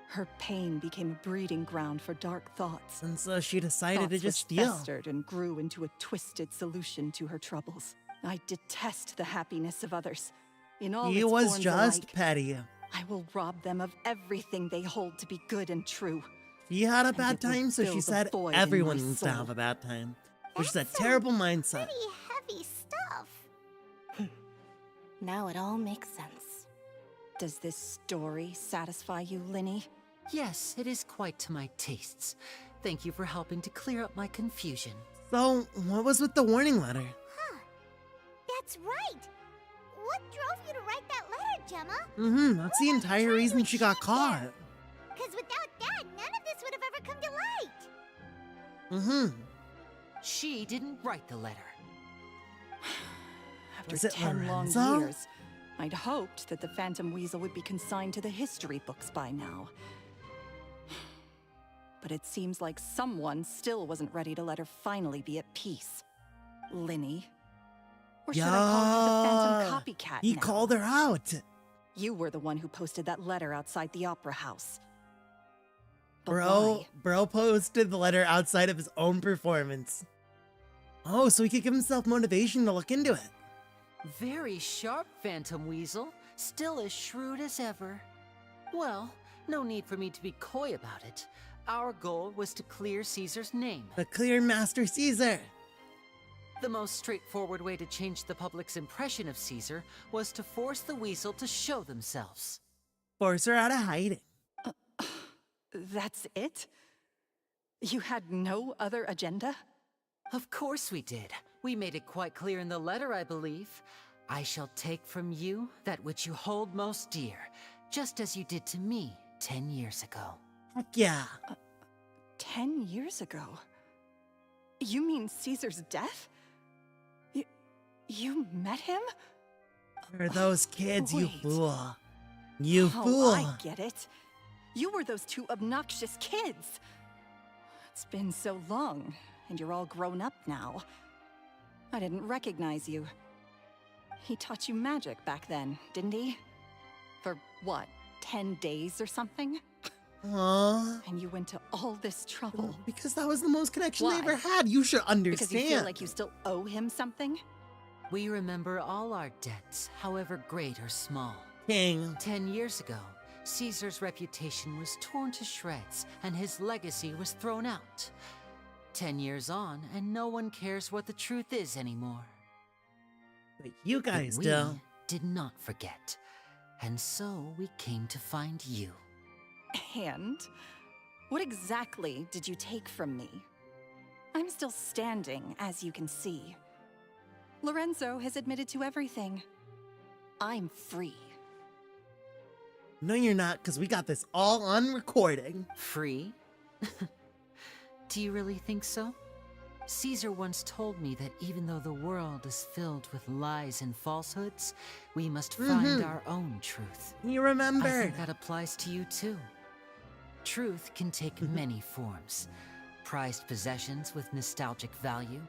Her pain became a breeding ground for dark thoughts. And so she decided Thoughts to just which steal. festered and grew into a twisted solution to her troubles. I detest the happiness of others. In all He its was forms just alike, petty. I will rob them of everything they hold to be good and true. She had a And bad it will time, so fill she the said void in my everyone needs to soul. have a bad time. Which is a That's some terrible mindset. Pretty heavy stuff. Now it all makes sense. Does this story satisfy you, Lyney? Yes, it is quite to my tastes. Thank you for helping to clear up my confusion. So, what was with the warning letter? Huh. That's right. What drove you to write that letter, Gemma? That's the entire reason she got caught. Because without that, none of this would have ever come to light. She didn't write the letter. After Was it 10 long Lorenzo? years, I'd hoped that the Phantom Weasel would be consigned to the history books by now. But it seems like someone still wasn't ready to let her finally be at peace. Lyney? Or should I call you the Phantom Copycat He now? called her out. You were the one who posted that letter outside the Opera House. But why? Bro posted the letter outside of his own performance. Oh, so he could give himself motivation to look into it. Very sharp, Phantom Weasel. Still as shrewd as ever. Well, no need for me to be coy about it. Our goal was to clear Caesar's name. The clear Master Caesar. The most straightforward way to change the public's impression of Caesar was to force the Weasel to show themselves. Force her out of hiding. That's it? You had no other agenda? Of course we did. We made it quite clear in the letter, I believe. I shall take from you that which you hold most dear, just as you did to me 10 years ago. Heck yeah. 10 years ago? You mean Caesar's death? You met him? For those kids, you Wait. fool. You Oh, fool. I get it. You were those two obnoxious kids. It's been so long, and you're all grown up now. I didn't recognize you. He taught you magic back then, didn't he? For what, 10 days or something? Aww. And you went to all this trouble. Because that was the most connection Why? they ever had. You should understand. Because you feel like you still owe him something? We remember all our debts, however great or small. King. 10 years ago, Caesar's reputation was torn to shreds, and his legacy was thrown out. 10 years on, and no one cares what the truth is anymore. But you guys But do. we did not forget, and so we came to find you. And? What exactly did you take from me? I'm still standing, as you can see. Lorenzo has admitted to everything. I'm free. No, you're not, because we got this all on recording. Free? Do you really think so? Caesar once told me that even though the world is filled with lies and falsehoods, we must find our own truth. You I remembered. think that applies to you too. Truth can take many forms. Prized possessions with nostalgic value,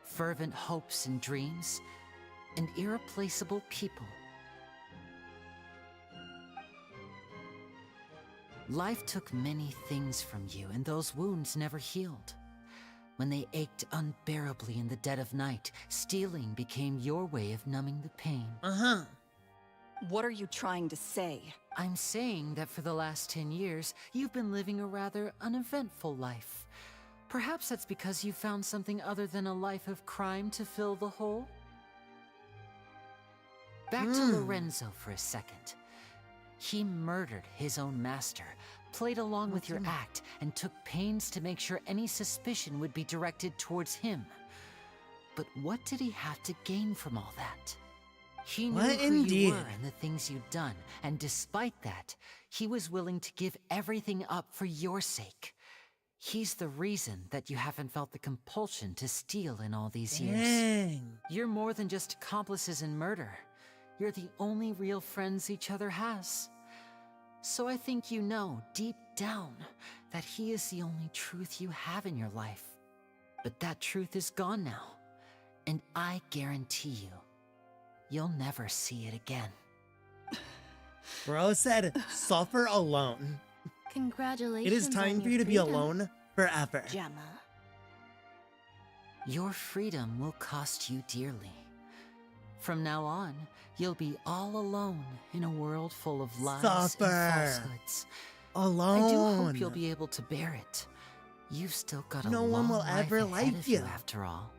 fervent hopes and dreams, and irreplaceable people. Life took many things from you, and those wounds never healed. When they ached unbearably in the dead of night, stealing became your way of numbing the pain. Uh-huh. What are you trying to say? I'm saying that for the last 10 years, you've been living a rather uneventful life. Perhaps that's because you found something other than a life of crime to fill the hole? Back to Lorenzo for a second. He murdered his own master, played along with your act, and took pains to make sure any suspicion would be directed towards him. But what did he have to gain from all that? He knew What who indeed? you were and the things you'd done, and despite that, he was willing to give everything up for your sake. He's the reason that you haven't felt the compulsion to steal in all these years. Dang. You're more than just accomplices in murder. You're the only real friends each other has. So I think you know, deep down, that he is the only truth you have in your life. But that truth is gone now, and I guarantee you, you'll never see it again. Bro said, suffer alone. Congratulations. It is time on for your you to be freedom, alone forever. Gemma. Your freedom will cost you dearly. From now on, you'll be all alone in a world full of lies Suffer. and falsehoods. Alone. I do hope you'll be able to bear it. You've still got a No long one will life ever ahead like of you. after all.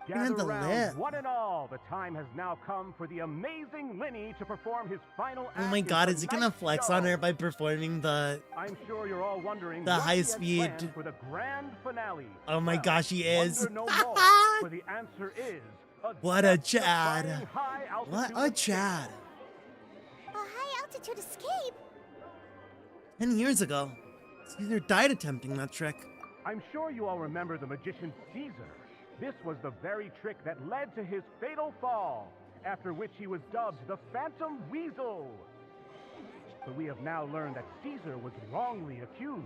You're gonna have Gather to round, live. one and all. The time has now come for the amazing Lyney to perform his final act. Oh my in god, is he gonna tonight's flex show. on her by performing the... I'm sure you're all wondering the what high he has speed- planned for the grand finale. Oh my gosh, he is. Wonder no more, for the answer is What a Chad. death-defying high-altitude What a Chad. A high-altitude escape? 10 years ago, Caesar died attempting that trick. I'm sure you all remember the magician Caesar. This was the very trick that led to his fatal fall, after which he was dubbed the Phantom Weasel. But we have now learned that Caesar was wrongly accused,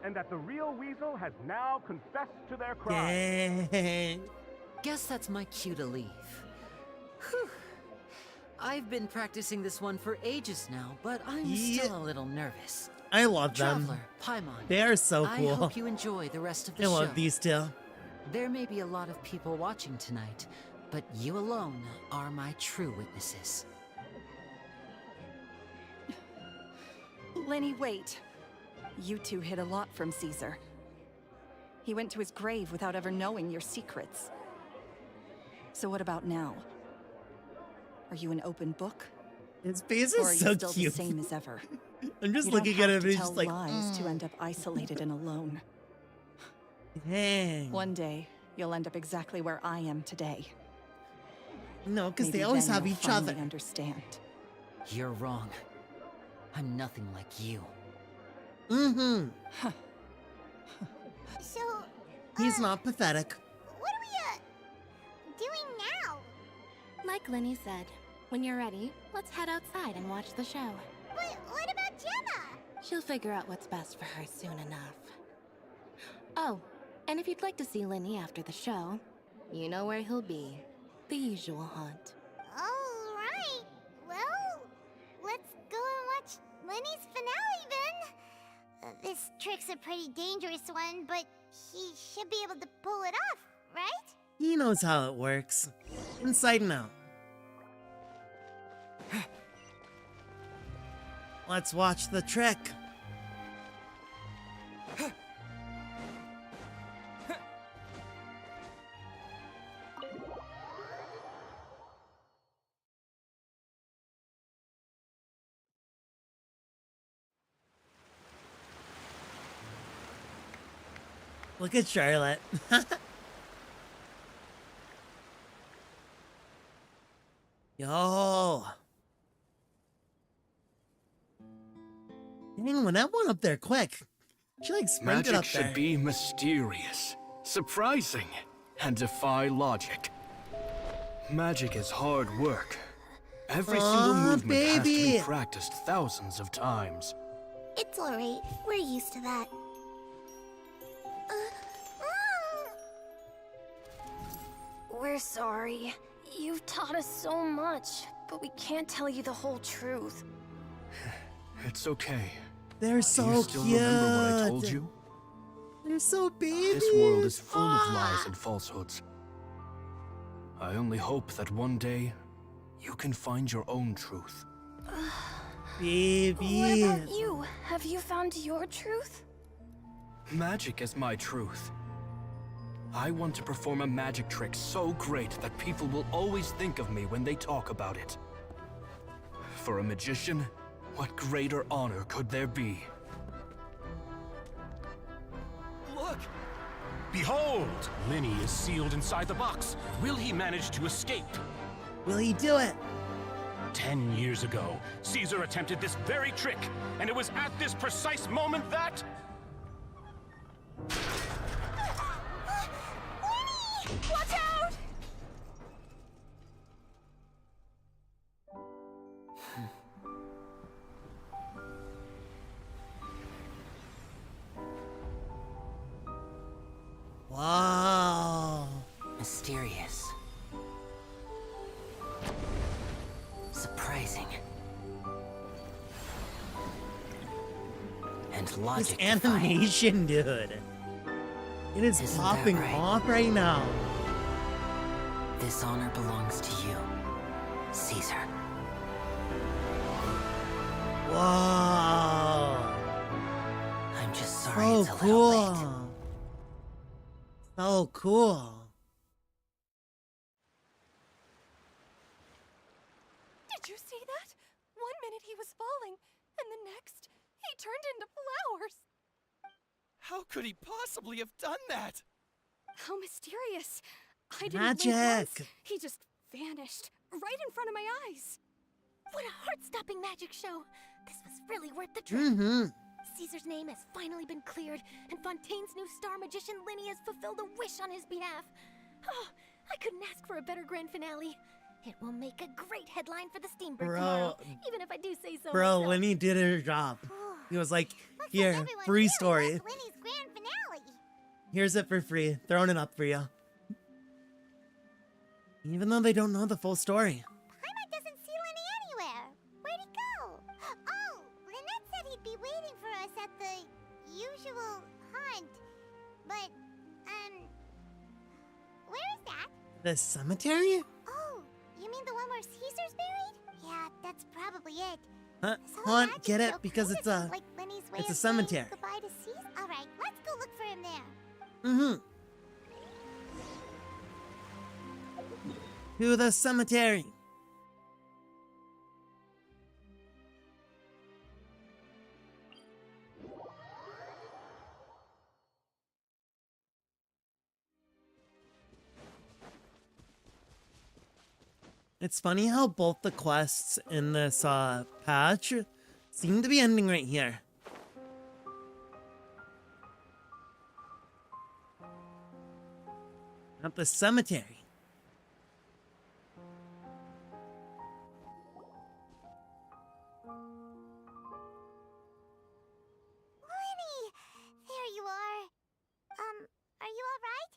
and that the real Weasel has now confessed to their crime. Dang. Guess that's my cue to leave. Whew. I've been practicing this one for ages now, but I'm Yeah. still a little nervous. I love them. Traveler, Paimon. They are so I cool. hope you enjoy the rest of the I show. love these two. There may be a lot of people watching tonight, but you alone are my true witnesses. Lyney, wait. You two hid a lot from Caesar. He went to his grave without ever knowing your secrets. So what about now? Are you an open book? His face Or are is you so still cute. the same as ever? I'm just You don't looking at have him to and he's tell just like, lies to end up isolated and alone. dang. One day, you'll end up exactly where I am today. No, because they Maybe always then have you'll each other. finally understand. You're wrong. I'm nothing like you. Mm-hmm. So, He's not pathetic. what are we, doing now? Like Lyney said, when you're ready, let's head outside and watch the show. But what about Gemma? She'll figure out what's best for her soon enough. Oh, and if you'd like to see Lyney after the show, you know where he'll be. The usual haunt. Alright. Well, let's go and watch Lyney's finale then. This trick's a pretty dangerous one, but he should be able to pull it off, right? He knows how it works. Inside and out. Let's watch the trick. Look at Charlotte. Yo. Dang, when that went up there quick. She like sprinted Magic up there. should be mysterious, surprising, and defy logic. Magic is hard work. Every single movement has to be baby. practiced thousands of times. It's alright. We're used to that. We're sorry. You've taught us so much, but we can't tell you the whole truth. It's okay. They're so Do you still cute. remember what I told you? They're so baby. This world is full of lies and falsehoods. I only hope that one day you can find your own truth. Baby. What about you? Have you found your truth? Magic is my truth. I want to perform a magic trick so great that people will always think of me when they talk about it. For a magician, what greater honor could there be? Look! Behold! Lyney is sealed inside the box. Will he manage to escape? Will he do it? 10 years ago, Caesar attempted this very trick, and it was at this precise moment that... Watch out! Wow. Mysterious. Surprising. and This logic. animation, dude. It is Isn't that popping right? off right now. This honor belongs to you, Caesar. Whoa. I'm just sorry So it's a little late. cool. So cool. Did you see that? 1 minute he was falling, and the next, he turned into flowers. How could he possibly have done that? How mysterious. I didn't blink Magic. once. He just vanished right in front of my eyes. What a heart-stopping magic show! This was really worth the trip. Mm-hmm. Caesar's name has finally been cleared, and Fontaine's new star magician Lyney has fulfilled a wish on his behalf. Oh, I couldn't ask for a better grand finale. It will make a great headline for the Steamboat tomorrow, even if I do say so Bro, myself. Lyney did her job. He was like, Looks here, like everyone free really story. loves Lyney's grand finale. Here's it for free. Throwing it up for you. Even though they don't know the full story. Paimon doesn't see Lyney anywhere. Where'd he go? Oh, Lynette said he'd be waiting for us at the usual hunt. But, where is that? The cemetery? Oh, you mean the one where Caesar's buried? Yeah, that's probably it. Huh? This whole Hold on, magic get it? show Because kinda it's a... seems like Lyney's way it's a of saying cemetery. Goodbye to Caesar. All right, let's go look for him there. Mm-hmm. To the cemetery. It's funny how both the quests in this patch seem to be ending right here. At the cemetery. Lyney! There you are. Are you alright?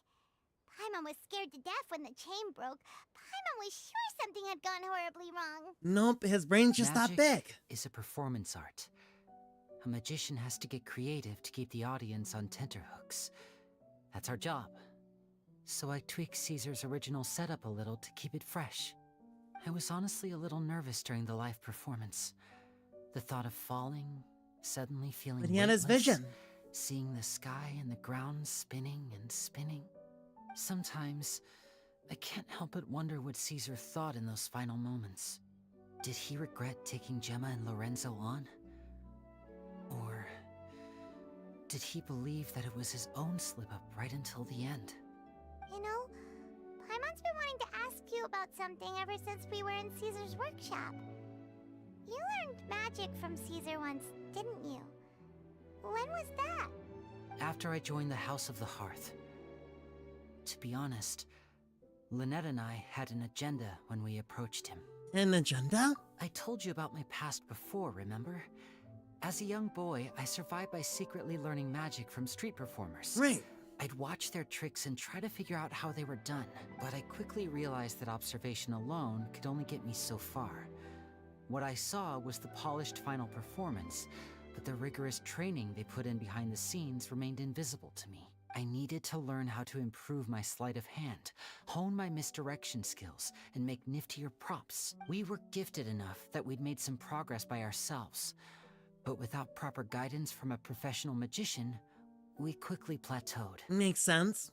Paimon was scared to death when the chain broke. Paimon was sure something had gone horribly wrong. Nope, his brain's just that Magic big. is a performance art. A magician has to get creative to keep the audience on tenterhooks. That's our job. So I tweaked Caesar's original setup a little to keep it fresh. I was honestly a little nervous during the live performance. The thought of falling, suddenly feeling But he had his weightless, vision. seeing the sky and the ground spinning and spinning. Sometimes, I can't help but wonder what Caesar thought in those final moments. Did he regret taking Gemma and Lorenzo on? Or did he believe that it was his own slip-up right until the end? You know, Paimon's been wanting to ask you about something ever since we were in Caesar's workshop. You learned magic from Caesar once, didn't you? When was that? After I joined the House of the Hearth. To be honest, Lynette and I had an agenda when we approached him. An agenda? I told you about my past before, remember? As a young boy, I survived by secretly learning magic from street performers. Right. I'd watch their tricks and try to figure out how they were done, but I quickly realized that observation alone could only get me so far. What I saw was the polished final performance, but the rigorous training they put in behind the scenes remained invisible to me. I needed to learn how to improve my sleight of hand, hone my misdirection skills, and make niftier props. We were gifted enough that we'd made some progress by ourselves, but without proper guidance from a professional magician, we quickly plateaued. Makes sense.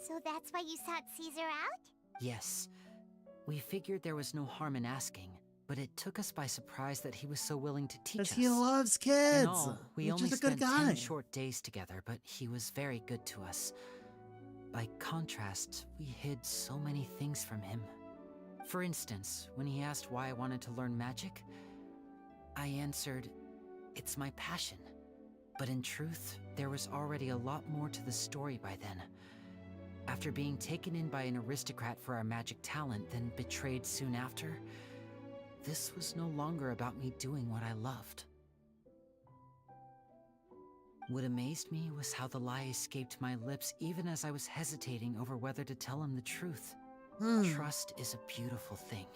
So that's why you sought Caesar out? Yes, we figured there was no harm in asking, but it took us by surprise that he was so willing to teach us. Because he loves kids. In all, we He's only just a good spent guy. 10 short days together, but he was very good to us. By contrast, we hid so many things from him. For instance, when he asked why I wanted to learn magic, I answered, "It's my passion." But in truth, there was already a lot more to the story by then. After being taken in by an aristocrat for our magic talent, then betrayed soon after, this was no longer about me doing what I loved. What amazed me was how the lie escaped my lips even as I was hesitating over whether to tell him the truth. Trust is a beautiful thing.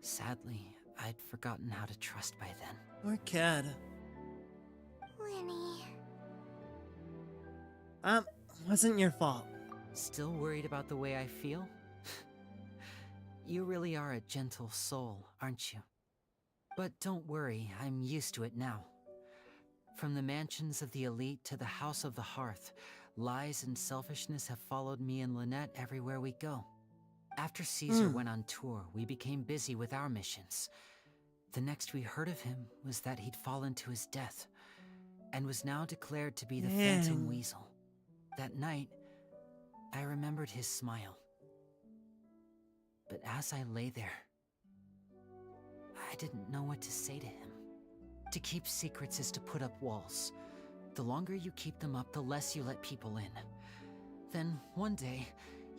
Sadly, I'd forgotten how to trust by then. Poor kid. Lyney. Wasn't your fault. Still worried about the way I feel? You really are a gentle soul, aren't you? But don't worry, I'm used to it now. From the mansions of the elite to the House of the Hearth, lies and selfishness have followed me and Lynette everywhere we go. After Caesar went on tour, we became busy with our missions. The next we heard of him was that he'd fallen to his death, and was now declared to be the Phantom Weasel. That night, I remembered his smile. But as I lay there, I didn't know what to say to him. To keep secrets is to put up walls. The longer you keep them up, the less you let people in. Then, one day,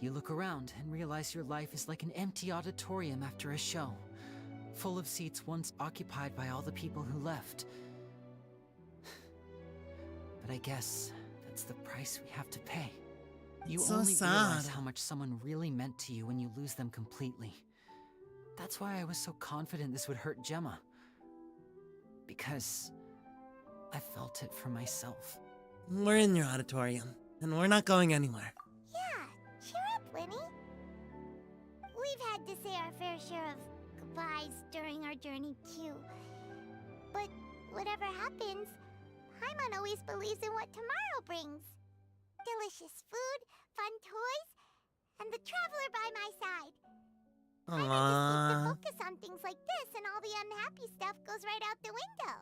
you look around and realize your life is like an empty auditorium after a show, full of seats once occupied by all the people who left. But I guess that's the price we have to pay. You So only sad. realize how much someone really meant to you when you lose them completely. That's why I was so confident this would hurt Gemma. Because I felt it for myself. We're in your auditorium, and we're not going anywhere. Yeah, cheer up, Lyney. We've had to say our fair share of goodbyes during our journey, too. But whatever happens, Paimon always believes in what tomorrow brings. Delicious food, fun toys, and the traveler by my side. I just need to focus on things like this, and all the unhappy stuff goes right out the window.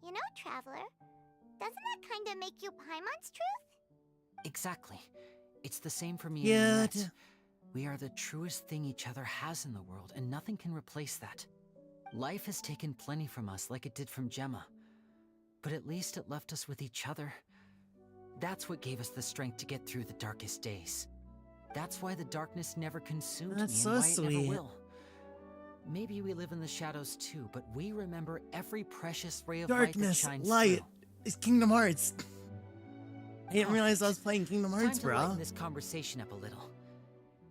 You know, Traveler, doesn't that kind of make you Paimon's truth? Exactly. It's the same for me Yeah, and Lynette. We are the truest thing each other has in the world, and nothing can replace that. Life has taken plenty from us, like it did from Gemma. But at least it left us with each other. That's what gave us the strength to get through the darkest days. That's why the darkness never consumed That's me, so and why it sweet. never will. Maybe we live in the shadows too, but we remember every precious ray of Darkness, light that shines light. through. It's Kingdom Hearts. I didn't realize I was playing Kingdom Hearts, Time to bro. lighten this conversation up a little.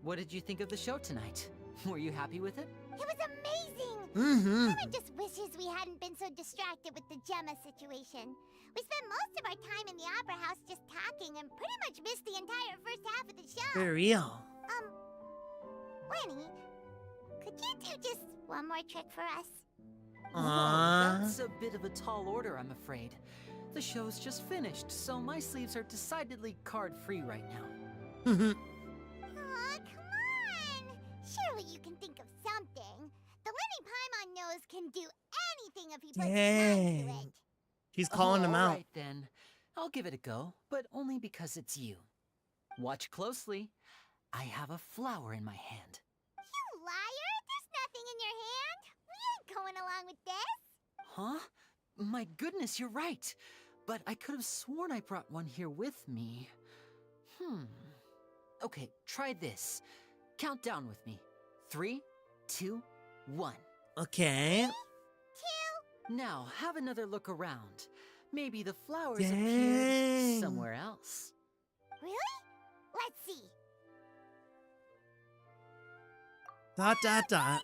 What did you think of the show tonight? Were you happy with it? It was amazing! Paimon just wishes we hadn't been so distracted with the Gemma situation. We spent most of our time in the Opera House just talking and pretty much missed the entire first half of the show. For real. Lyney, could you do just one more trick for us? Whoa, that's a bit of a tall order, I'm afraid. The show's just finished, so my sleeves are decidedly card-free right now. Aw, come on! Surely you can think of something. The Lyney Paimon knows can do anything if he puts his mind to it. She's calling him out. Alright then. I'll give it a go, but only because it's you. Watch closely. I have a flower in my hand. You liar! There's nothing in your hand! We ain't going along with this! Huh? My goodness, you're right. But I could have sworn I brought one here with me. Okay, try this. Count down with me. 3, 2, 1. Okay. Now, have another look around. Maybe the flowers Dang. appeared somewhere else. Really? Let's see. Dot, dot, dot.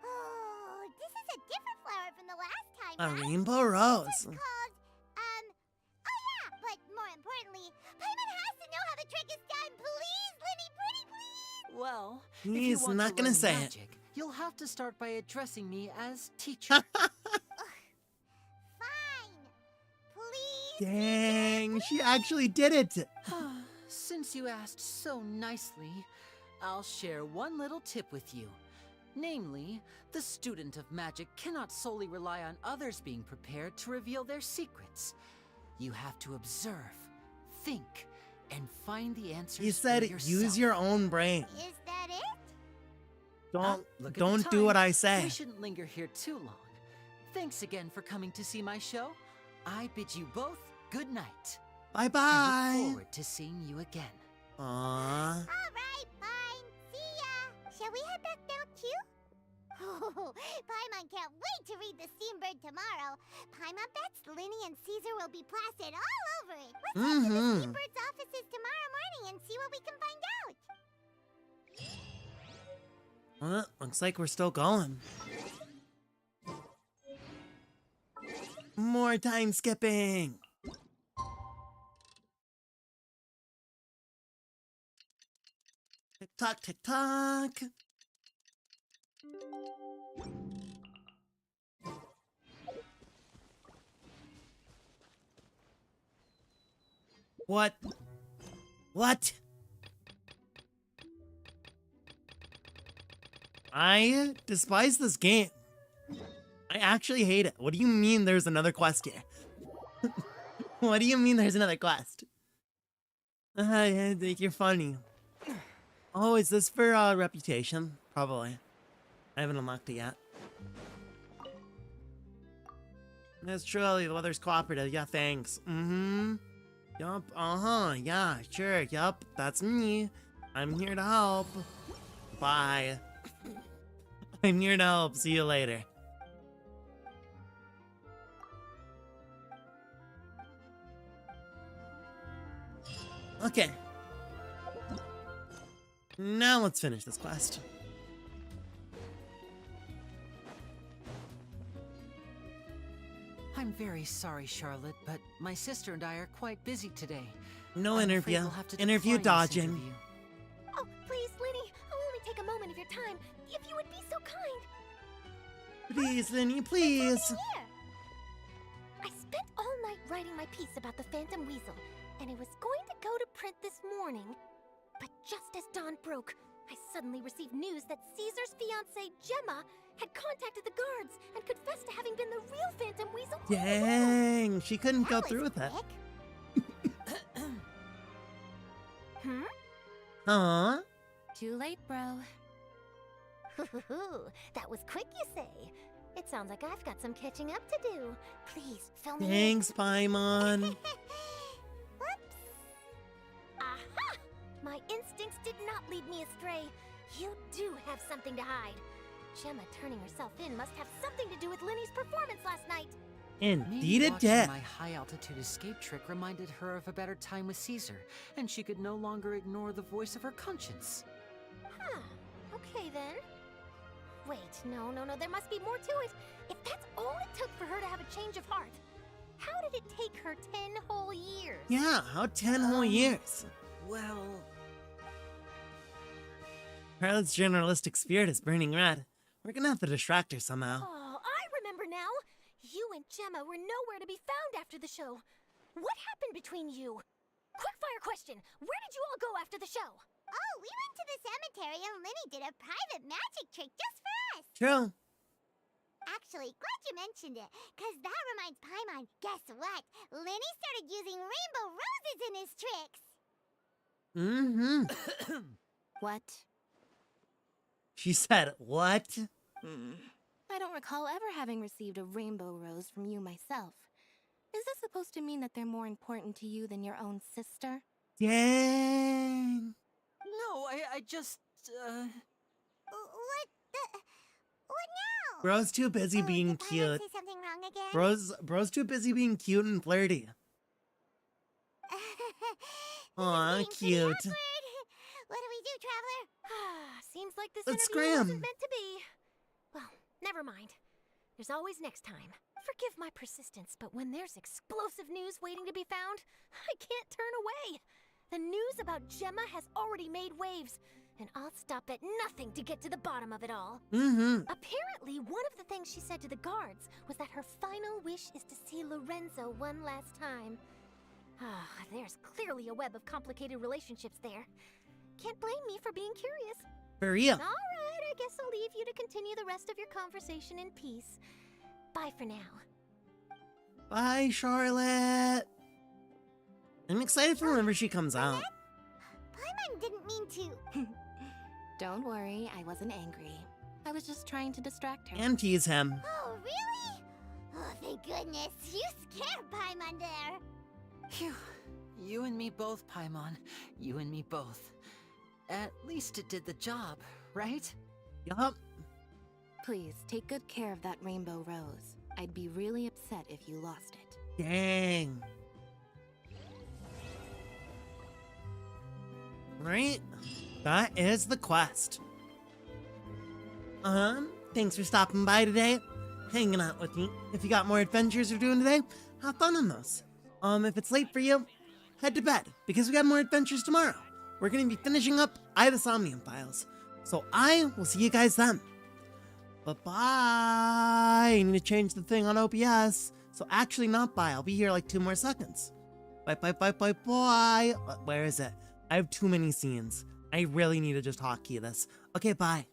Oh, this is a different flower from the last time. A right? rainbow rose. This one's called, oh yeah, but more importantly, Paimon has to know how the trick is done. Please, Lyney, pretty please. Well, if He's you want not to gonna learn say it. magic, you'll have to start by addressing me as teacher. Dang, she actually did it. Since you asked so nicely, I'll share one little tip with you. Namely, the student of magic cannot solely rely on others being prepared to reveal their secrets. You have to observe, think, and find the answers He said for yourself. use your own brain. Is that it? Look at the Don't do time. what I say. We shouldn't linger here too long. Thanks again for coming to see my show. I bid you both good night. Bye-bye. I look forward to seeing you again. Aww. All right, fine. See ya. Shall we head back down too? Oh, Paimon can't wait to read The Steambird tomorrow. Paimon bets Lyney and Caesar will be plastered all over it. Let's head to the Steambird's offices tomorrow morning and see what we can find out. Well, looks like we're still going. More time skipping. Tick tock, tick tock. What? What? I despise this game. I actually hate it. What do you mean there's another quest here? What do you mean there's another quest? I think you're funny. Oh, is this for reputation? Probably. I haven't unlocked it yet. That's truly the weather's cooperative. Yeah, thanks. Mm-hmm. Yup, uh-huh, yeah, sure, yup, that's me. I'm here to help. Bye. I'm here to help. See you later. Okay. Now let's finish this quest. I'm very sorry, Charlotte, but my sister and I are quite busy today. No I'm interview. afraid we'll have to Interview decline this dodging. interview. Oh, please, Lyney, I'll only take a moment of your time. If you would be so kind. Please, Lyney, please. Here. I spent all night writing my piece about the Phantom Weasel, and it was going to go to print this morning. But just as dawn broke, I suddenly received news that Caesar's fiancée, Gemma, had contacted the guards and confessed to having been the real Phantom Weasel. Dang, she couldn't go through with it. Huh? Too late, bro. That was quick, you say? It sounds like I've got some catching up to do. Please, fill me in. Thanks, Paimon. Whoops. Aha! My instincts did not lead me astray. You do have something to hide. Gemma turning herself in must have something to do with Lyney's performance last night. Indeed Maybe it watching did. my high-altitude escape trick reminded her of a better time with Caesar, and she could no longer ignore the voice of her conscience. Huh. Okay, then. Wait, no, there must be more to it. If that's all it took for her to have a change of heart, how did it take her 10 whole years? Yeah, how 10 whole years? Well... Charlotte's journalistic spirit is burning red. We're gonna have to distract her somehow. Oh, I remember now. You and Gemma were nowhere to be found after the show. What happened between you? Quickfire question. Where did you all go after the show? Oh, we went to the cemetery and Lyney did a private magic trick just for us. True. Actually, glad you mentioned it, because that reminds Paimon, guess what? Lyney started using rainbow roses in his tricks. Mm-hmm. What? She said, what? I don't recall ever having received a rainbow rose from you myself. Is this supposed to mean that they're more important to you than your own sister? Dang. No, I just, What now? Bro's too busy being Did Paimon cute. say something wrong again? Bro's too busy being cute and flirty. Aw, cute. What do we do, Traveler? Seems like this Let's interview scram. wasn't meant to be. Well, never mind. There's always next time. Forgive my persistence, but when there's explosive news waiting to be found, I can't turn away. The news about Gemma has already made waves, and I'll stop at nothing to get to the bottom of it all. Mm-hmm. Apparently, one of the things she said to the guards was that her final wish is to see Lorenzo one last time. There's clearly a web of complicated relationships there. Can't blame me for being curious. For real. All right, I guess I'll leave you to continue the rest of your conversation in peace. Bye for now. Bye, Charlotte. I'm excited for whenever she comes out. Paimon didn't mean to. Don't worry, I wasn't angry. I was just trying to distract her. And tease him. Oh, really? Oh, thank goodness. You scared Paimon there. Phew. You and me both, Paimon. You and me both. At least it did the job, right? Yup. Please, take good care of that rainbow rose. I'd be really upset if you lost it. Dang. Right? That is the quest. Thanks for stopping by today. hanging out with me. If you got more adventures you're doing today, have fun on those. If it's late for you, head to bed, because we got more adventures tomorrow. We're going to be finishing up Eye of the Somnium Files. So I will see you guys then. Bye-bye. I need to change the thing on OBS. So actually not bye. I'll be here like 2 more seconds. Bye, bye, bye, bye, bye. Where is it? I have too many scenes. I really need to just hotkey this. Okay, bye.